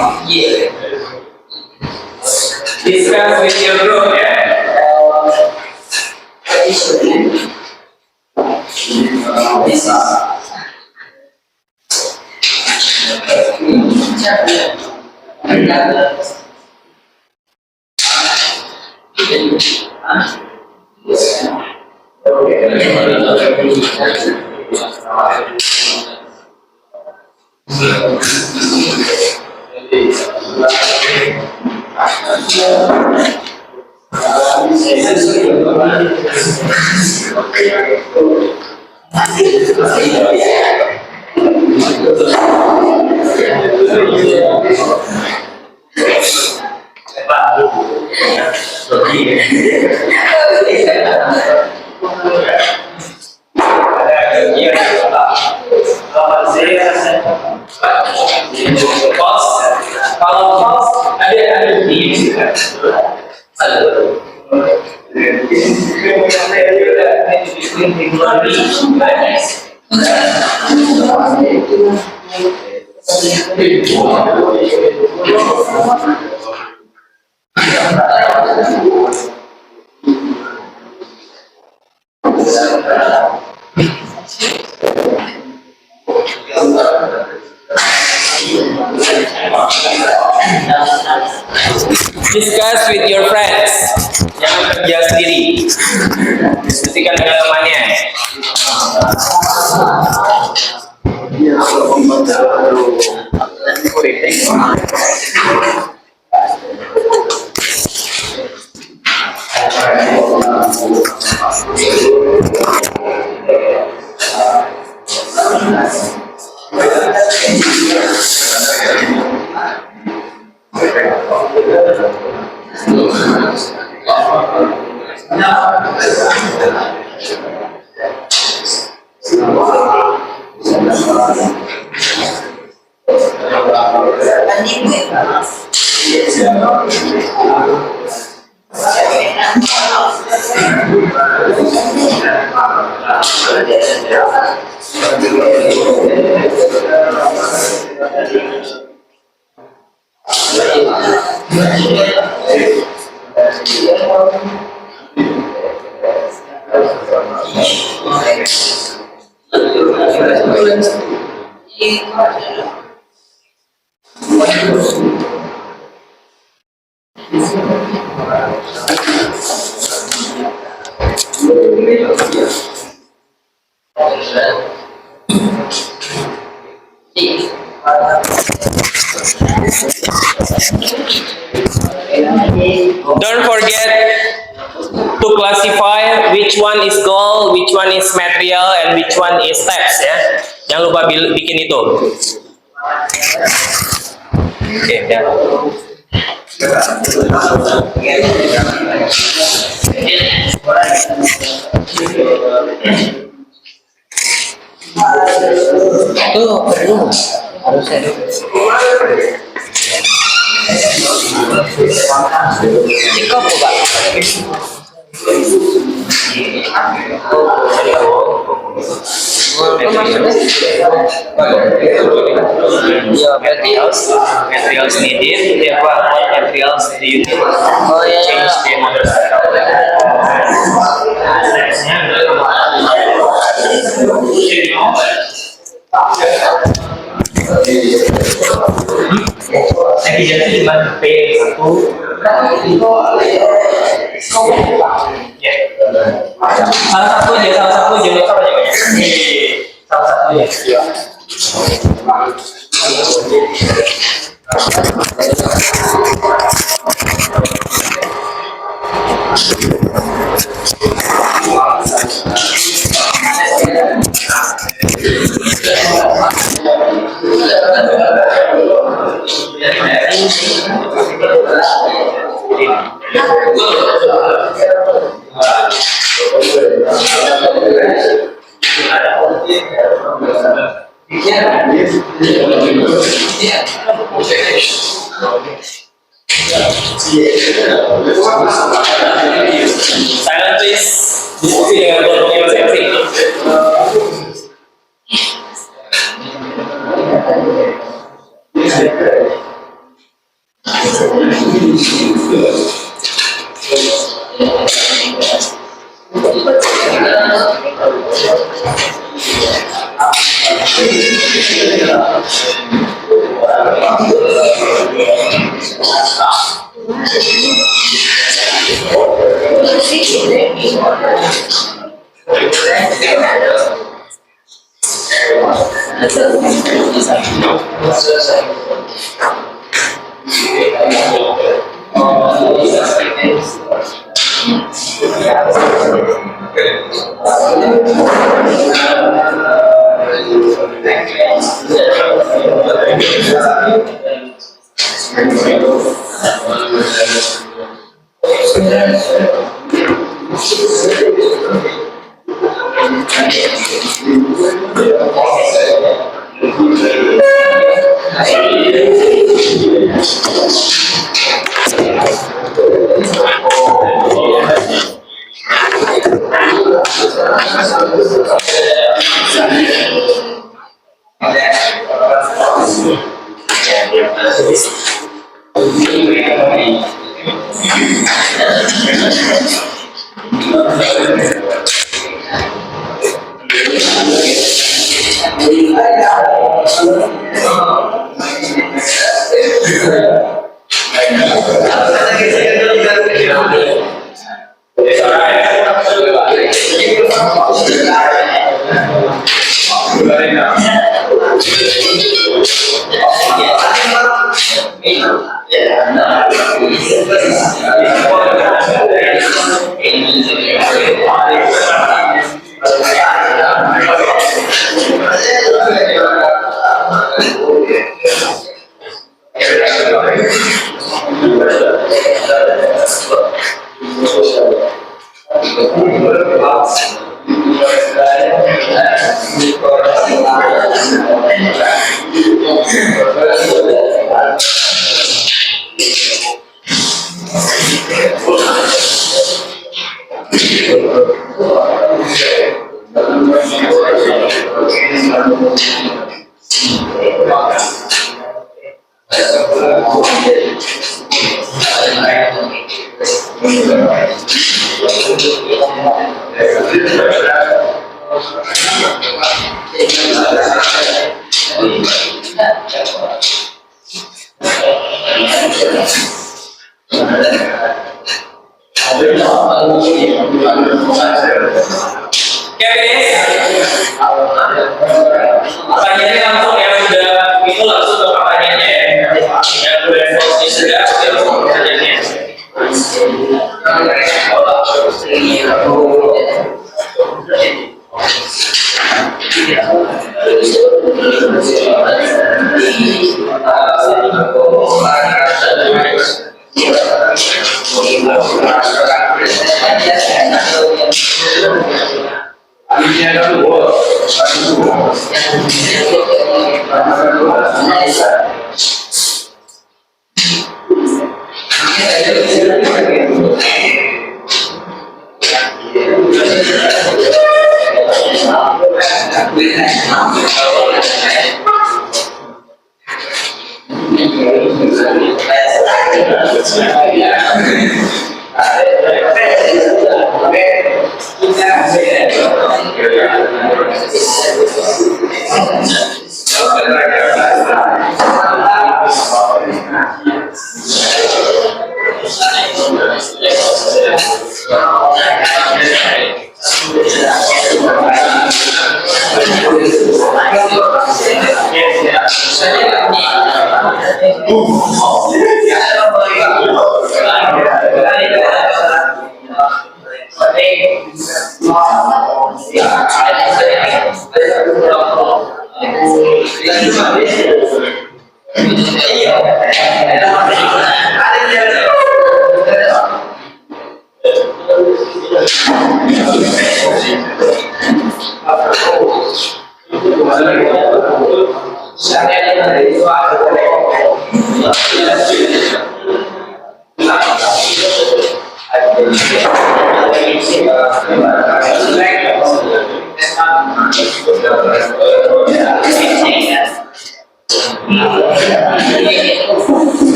Yeah. Discuss with your group ya. Kalau ada di discuss with your friends. Jangan kerja sendiri. Diskusikan dengan temannya. Don't forget to classify which one is goal, which one is material, and which one is steps ya. Jangan lupa bikin itu. Oke, ya. Tuh, perlu harusnya cukup Pak. Materials needed. What materials do you need? Oh ya. Change the motorcycle. Efisiensi cuma P1. Salah satu aja. Salah satu aja. Silent please. Diskusi dengan kelompoknya masing-masing. Pertanyaannya langsung yang sudah itu langsung ke pertanyaannya ya. Yang udah responsnya sudah langsung ke pertanyaannya.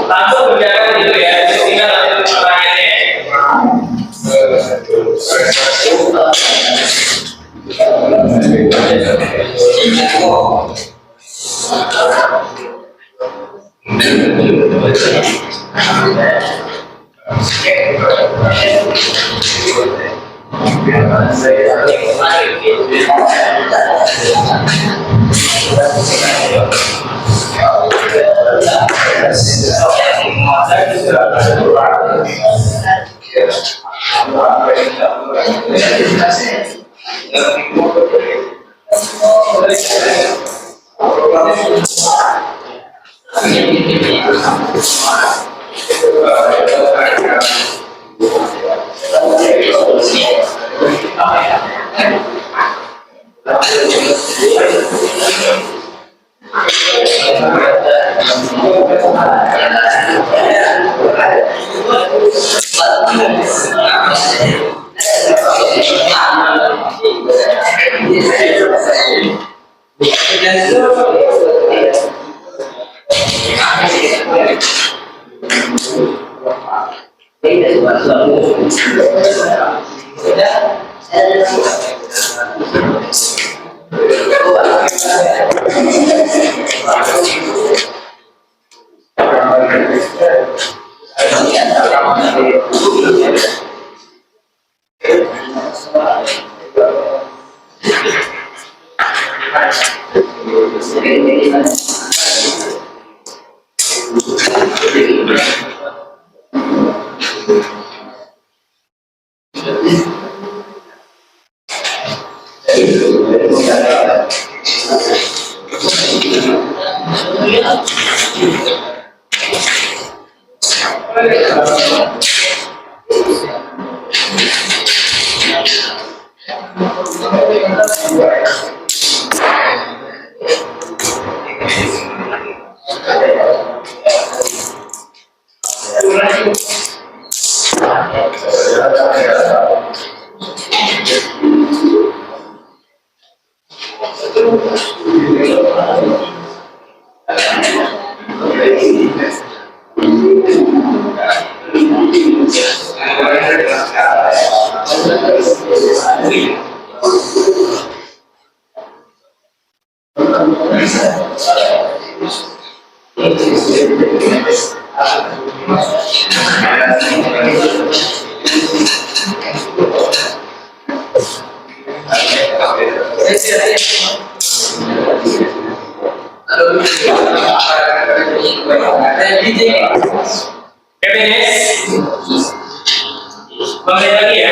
Langsung berjalan gitu ya, tinggal lanjut pertanyaannya. Happiness. Kembali lagi ya.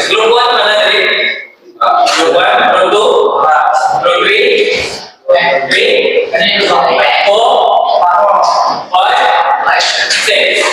Group 1 mana tadi? Group 1, group 2, group 3, 4, 5, 6.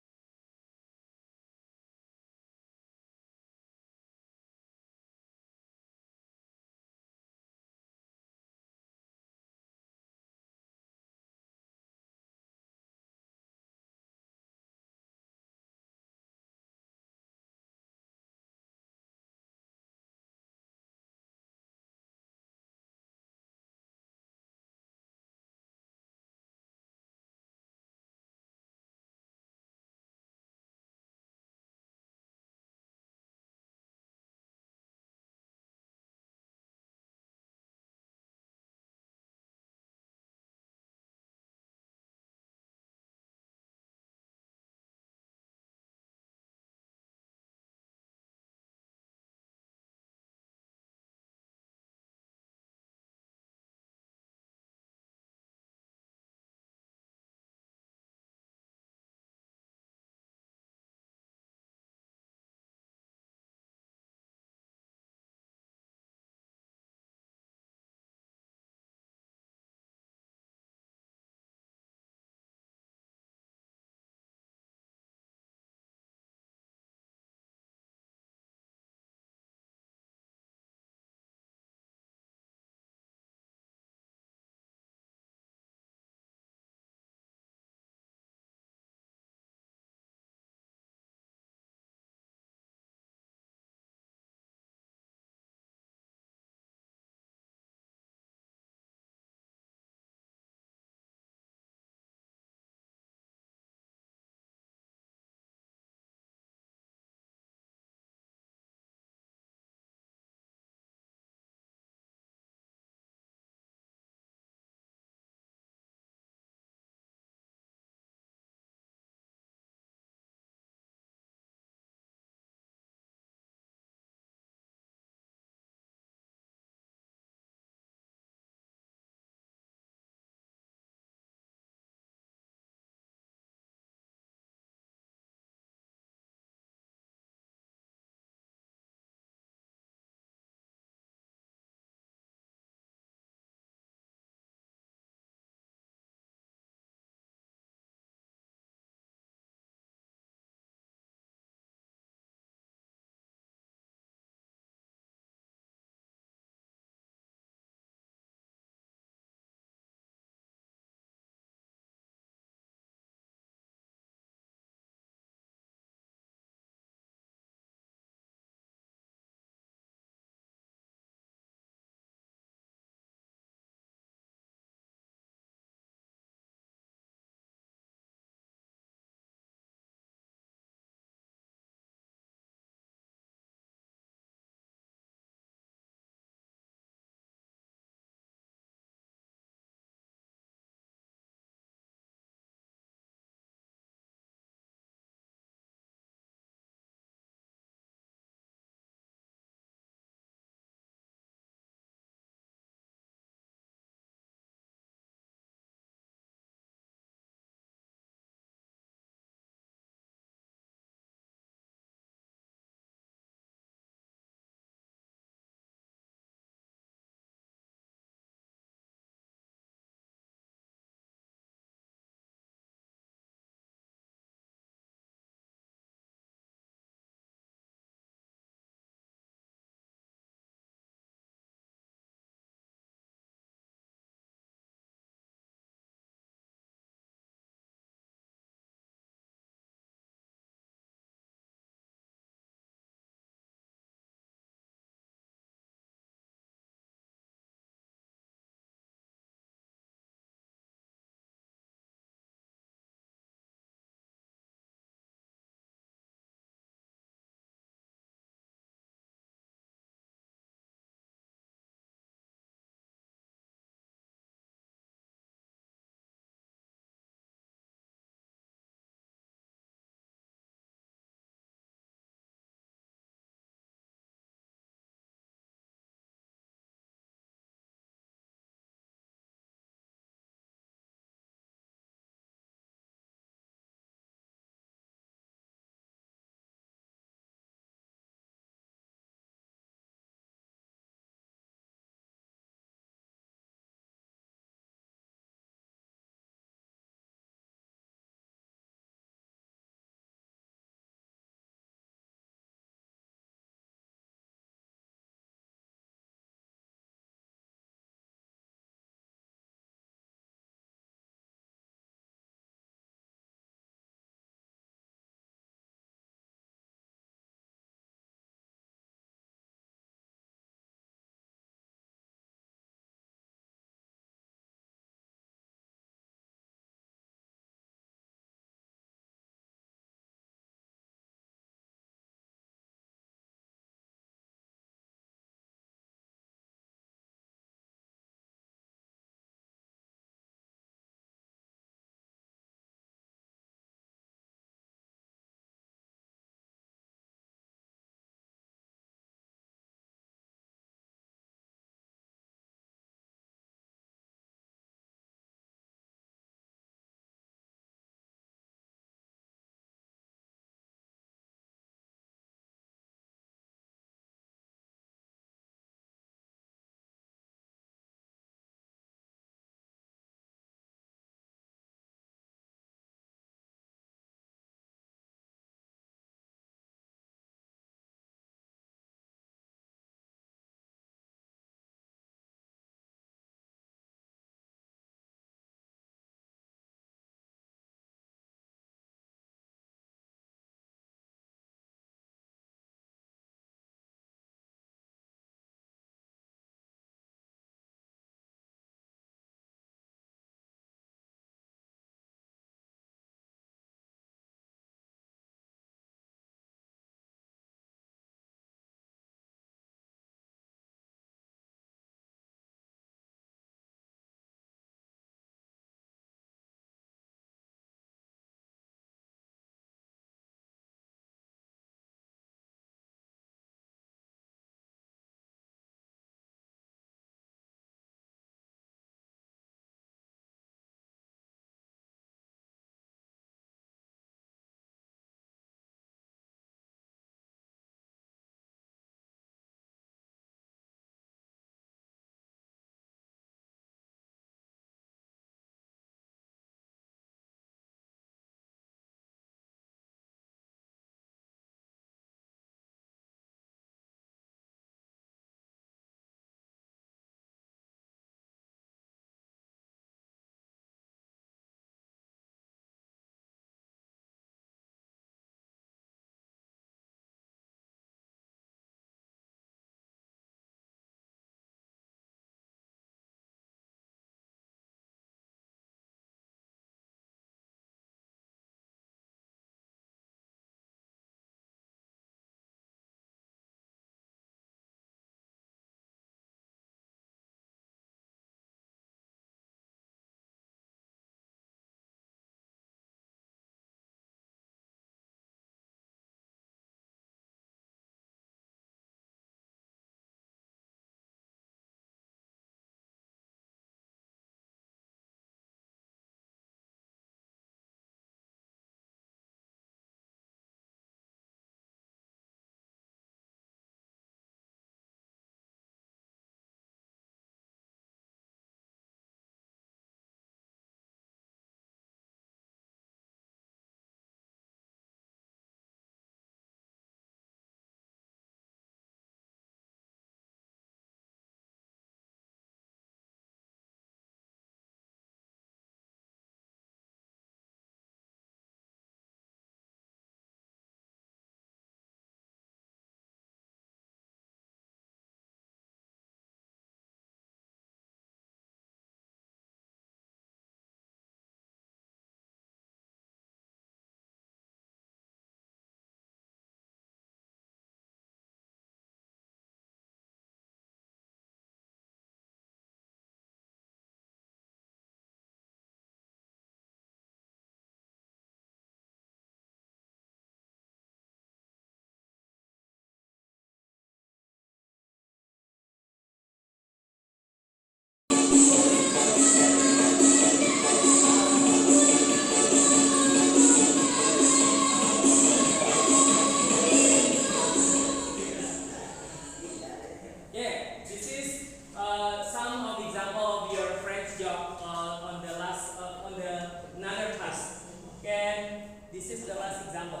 job on the last on the another task. Okay, this is the last example.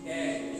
Okay.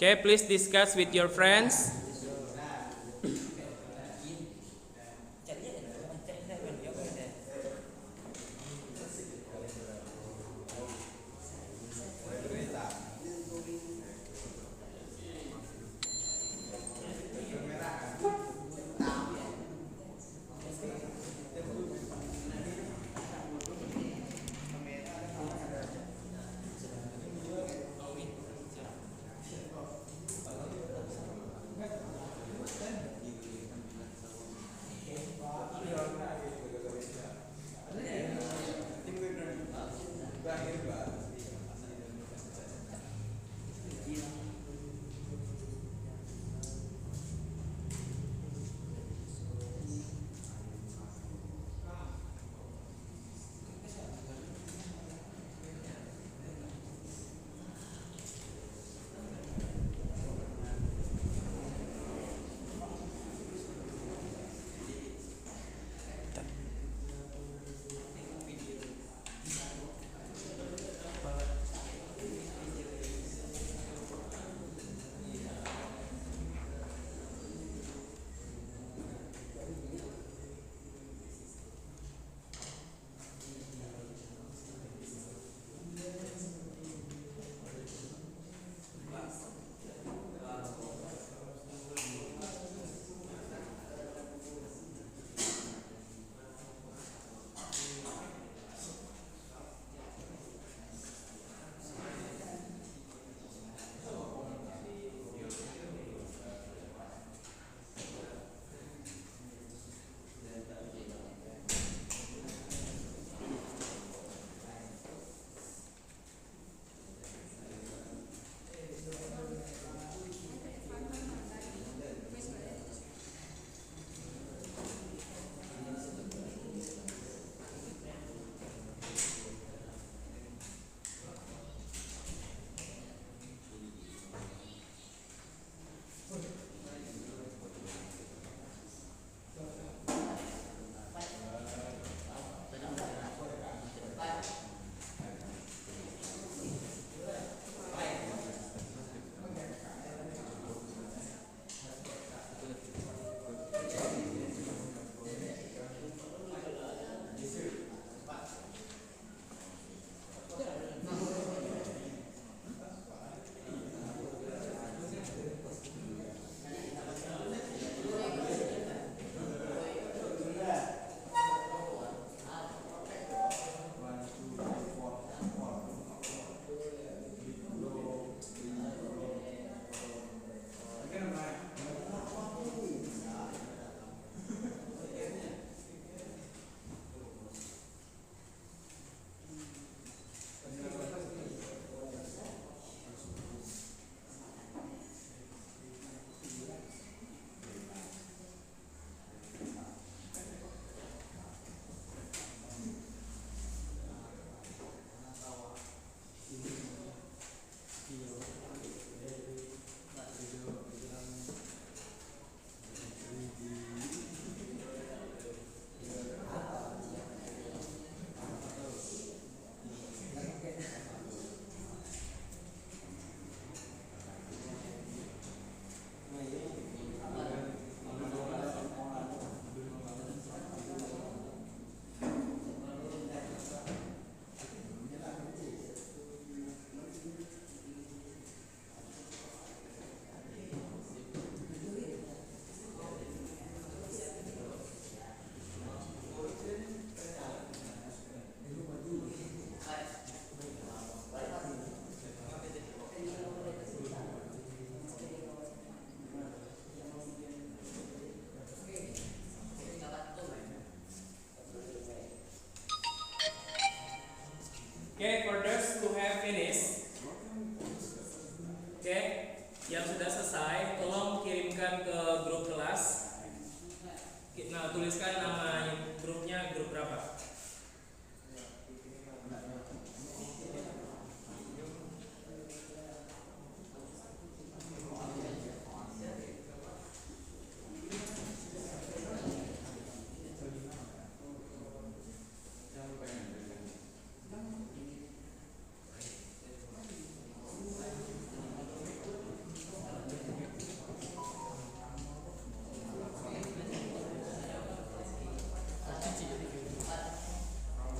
Okay, please discuss with your friends.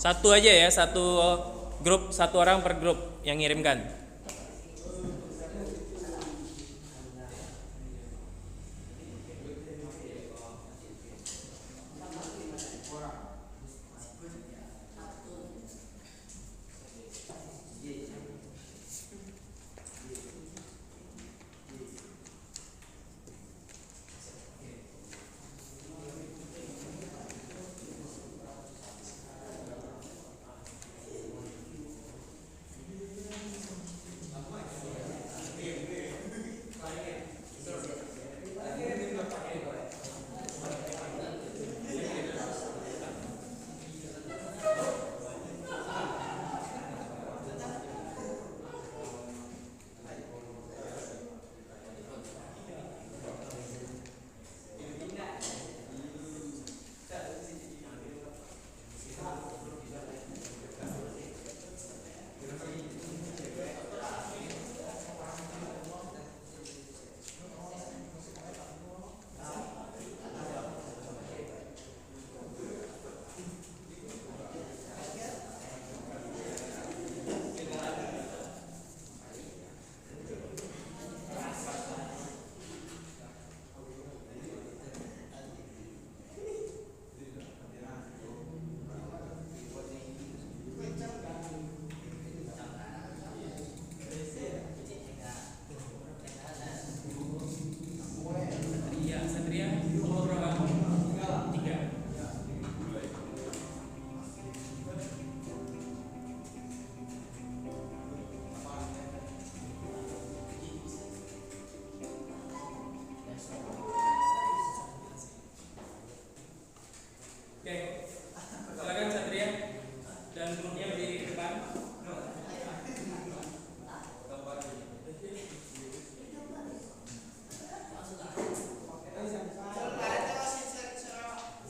Satu aja ya, satu grup, satu orang per grup yang ngirimkan. Oke, silakan Satria dan grupnya berdiri di depan.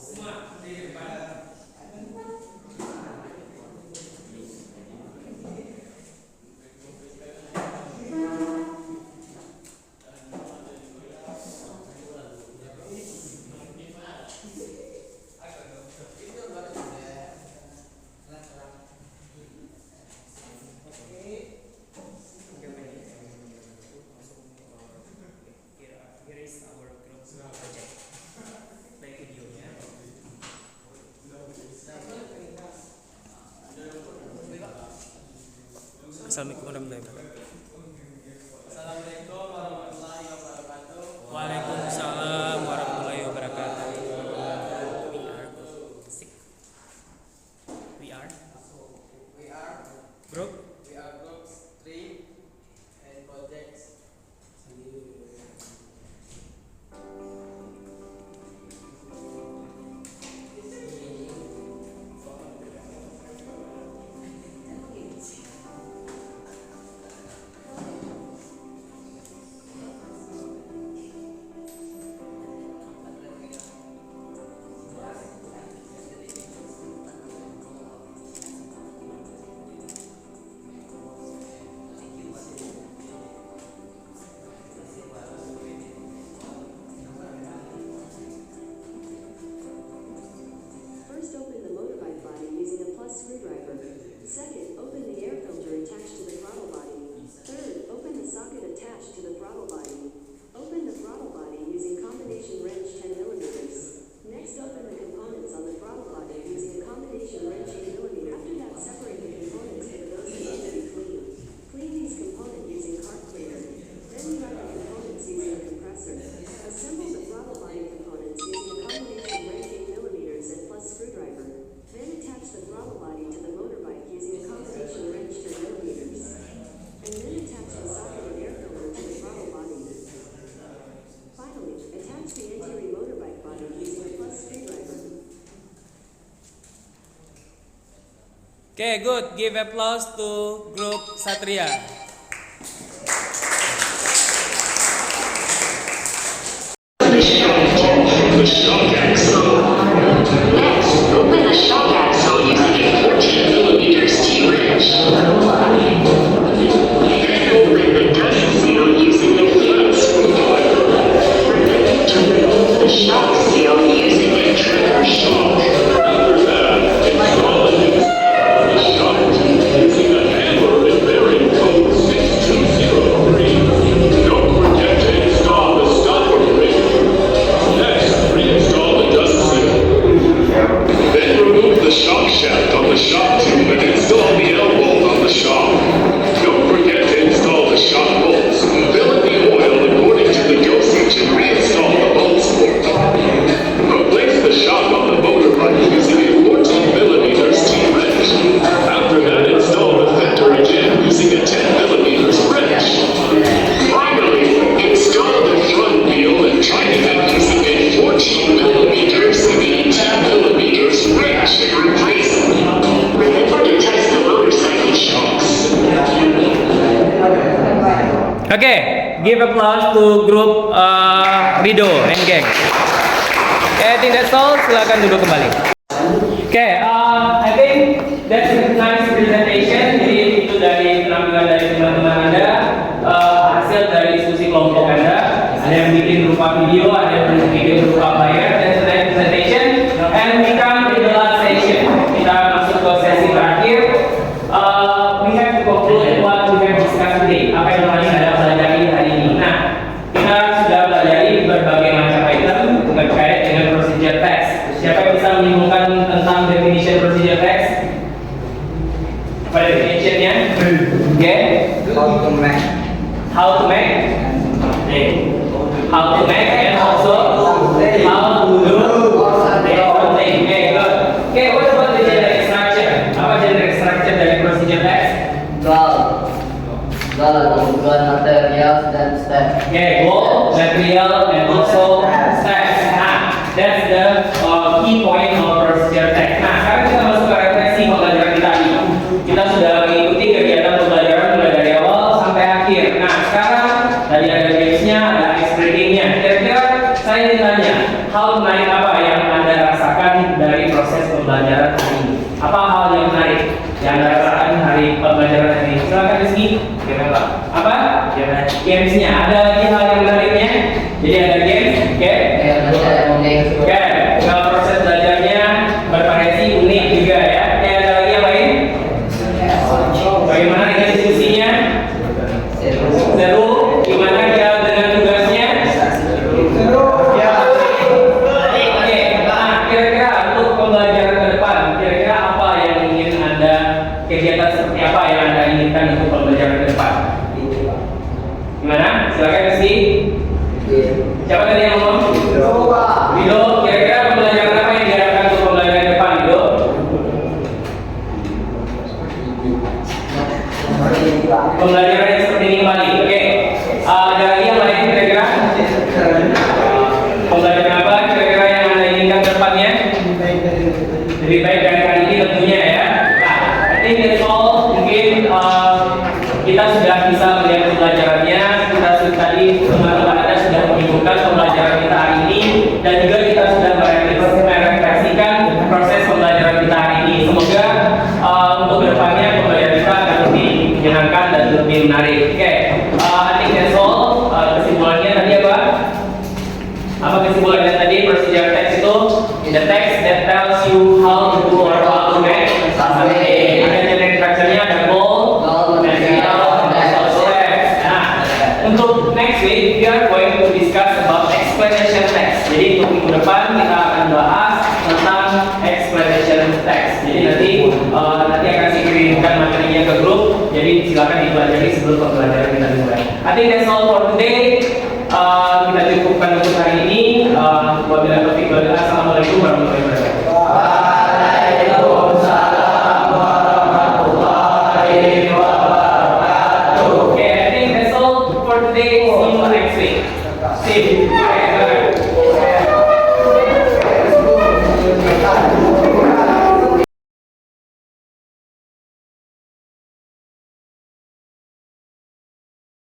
Semua berdiri di depan. Here is our group project. Play videonya. Assalamualaikum warahmatullahi wabarakatuh. Assalamualaikum warahmatullahi wabarakatuh. Waalaikumsalam warahmatullahi wabarakatuh. We are group group 3 and projects. First, open the motorbike body using a plus screwdriver. Second, open the air filter attached to the throttle body. Third, open the socket attached to the throttle body. Open the throttle body using combination wrench 10 millimeters. Next, open the components on the throttle body using a combination wrench 8 millimeters. After that, separate the components for those that need to be cleaned. Clean these components using cart cleaner. Then unite the components using a compressor. Assemble the throttle body components using a combination wrench 8 millimeters and plus screwdriver. Then attach the throttle body to the motorbike using a combination wrench 10 millimeters. And then attach the socket and air filter to the throttle body. Finally, attach the anterior motorbike body using a plus screwdriver. Okay, good. Give applause to group Satria. The shock axle. Next, open the shock axle using a 14 millimeters T-wrench. Then open the dust seal using a flat screwdriver. To remove the shock seal using a trigger shock. After that, install a new shock shaft on the shock tube and install the L bolt on the shock. Don't forget to install the shock bolts. Fill in the oil according to the dosage and reinstall the bolts. Replace the shock on the motor bike using a 14mm T-wrench. After that, install the fender again using a 10mm wrench. Finally, install the front wheel and tighten it using a 14mm and a 10mm wrench. Replace it. Remember to test the motorcycle shocks. Oke, give applause to group Rido and gang. Oke, I think that's all. Silakan duduk kembali. Oke, I think that's a nice presentation. Jadi itu dari penampilan dari teman-teman Anda, hasil dari diskusi kelompok Anda. Ada yang bikin berupa video, ada yang bikin berupa player. That's a nice presentation. And we come to the last session. Kita masuk ke sesi terakhir. We have to conclude what we have discussed today. Apa yang teman Anda pelajari hari ini? Nah, kita sudah pelajari berbagai macam item terkait dengan procedure text. Siapa yang bisa menyinggung tentang definition procedure text? Apa definitionnya? Okay. How to make. Okay. How to make and also how to do something. Okay, good. Okay, what about the generic structure? Apa generic structure dari procedure text? Kemudian material dan step. Okay, goal, material, and also steps. Nah, that's the key point of procedure text. Nah, sekarang kita masuk ke refleksi pembelajaran kita ini. Kita sudah mengikuti kegiatan pembelajaran mulai dari awal sampai akhir. Nah, sekarang tadi ada gamesnya, ada ice breaking-nya. Kira-kira saya ditanya, hal menarik apa yang Anda rasakan dari proses pembelajaran hari ini? Apa hal yang menarik yang Anda rasakan hari pembelajaran hari ini? Silakan Rizky. Apa? Gamesnya. Ada lagi hal yang menariknya? Jadi ada games, oke? Oke. Kalau proses belajarnya bervariasi, unik juga ya. Oke, ada lagi yang lain? Bagaimana dengan diskusinya? Seru. Gimana dia dengan tugasnya? Oke. Nah, kira-kira untuk pembelajaran ke depan, kira-kira apa yang ingin Anda, kegiatan seperti apa yang Anda inginkan untuk pembelajaran ke depan? Gimana? Silakan Rizky. Siapa tadi yang ngomong? Rido, kira-kira pembelajaran apa yang diharapkan untuk pembelajaran depan, Rido? Pembelajaran yang seperti ini kembali. Oke. Ada lagi yang lain kira-kira? Pembelajaran apa kira-kira yang Anda inginkan ke depannya? Lebih baik dari kali ini tentunya ya. Nah, I think that's all. Mungkin kita sudah bisa melihat pembelajarannya. Kita tadi teman-teman Anda sudah menyebutkan pembelajaran kita hari ini, dan juga kita sudah merefleksikan proses pembelajaran kita hari ini. Semoga untuk kedepannya pembelajaran kita akan lebih menyenangkan dan lebih menarik. Oke, I think that's all. Kesimpulannya tadi apa? Apa kesimpulannya tadi? Procedure text itu the text that tells you how to do or how to make something. Ada generic structure-nya, ada goal, material, dan also steps. Nah, untuk next week we are going to discuss about explanation text. Jadi untuk minggu depan kita akan bahas tentang explanation text. Jadi nanti akan saya kirimkan materinya ke grup. Jadi silakan dipelajari sebelum pembelajaran kita dimulai. I think that's all for today. Kita cukupkan untuk hari ini. Wabillahi taufiq wal hidayah. Assalamualaikum warahmatullahi wabarakatuh.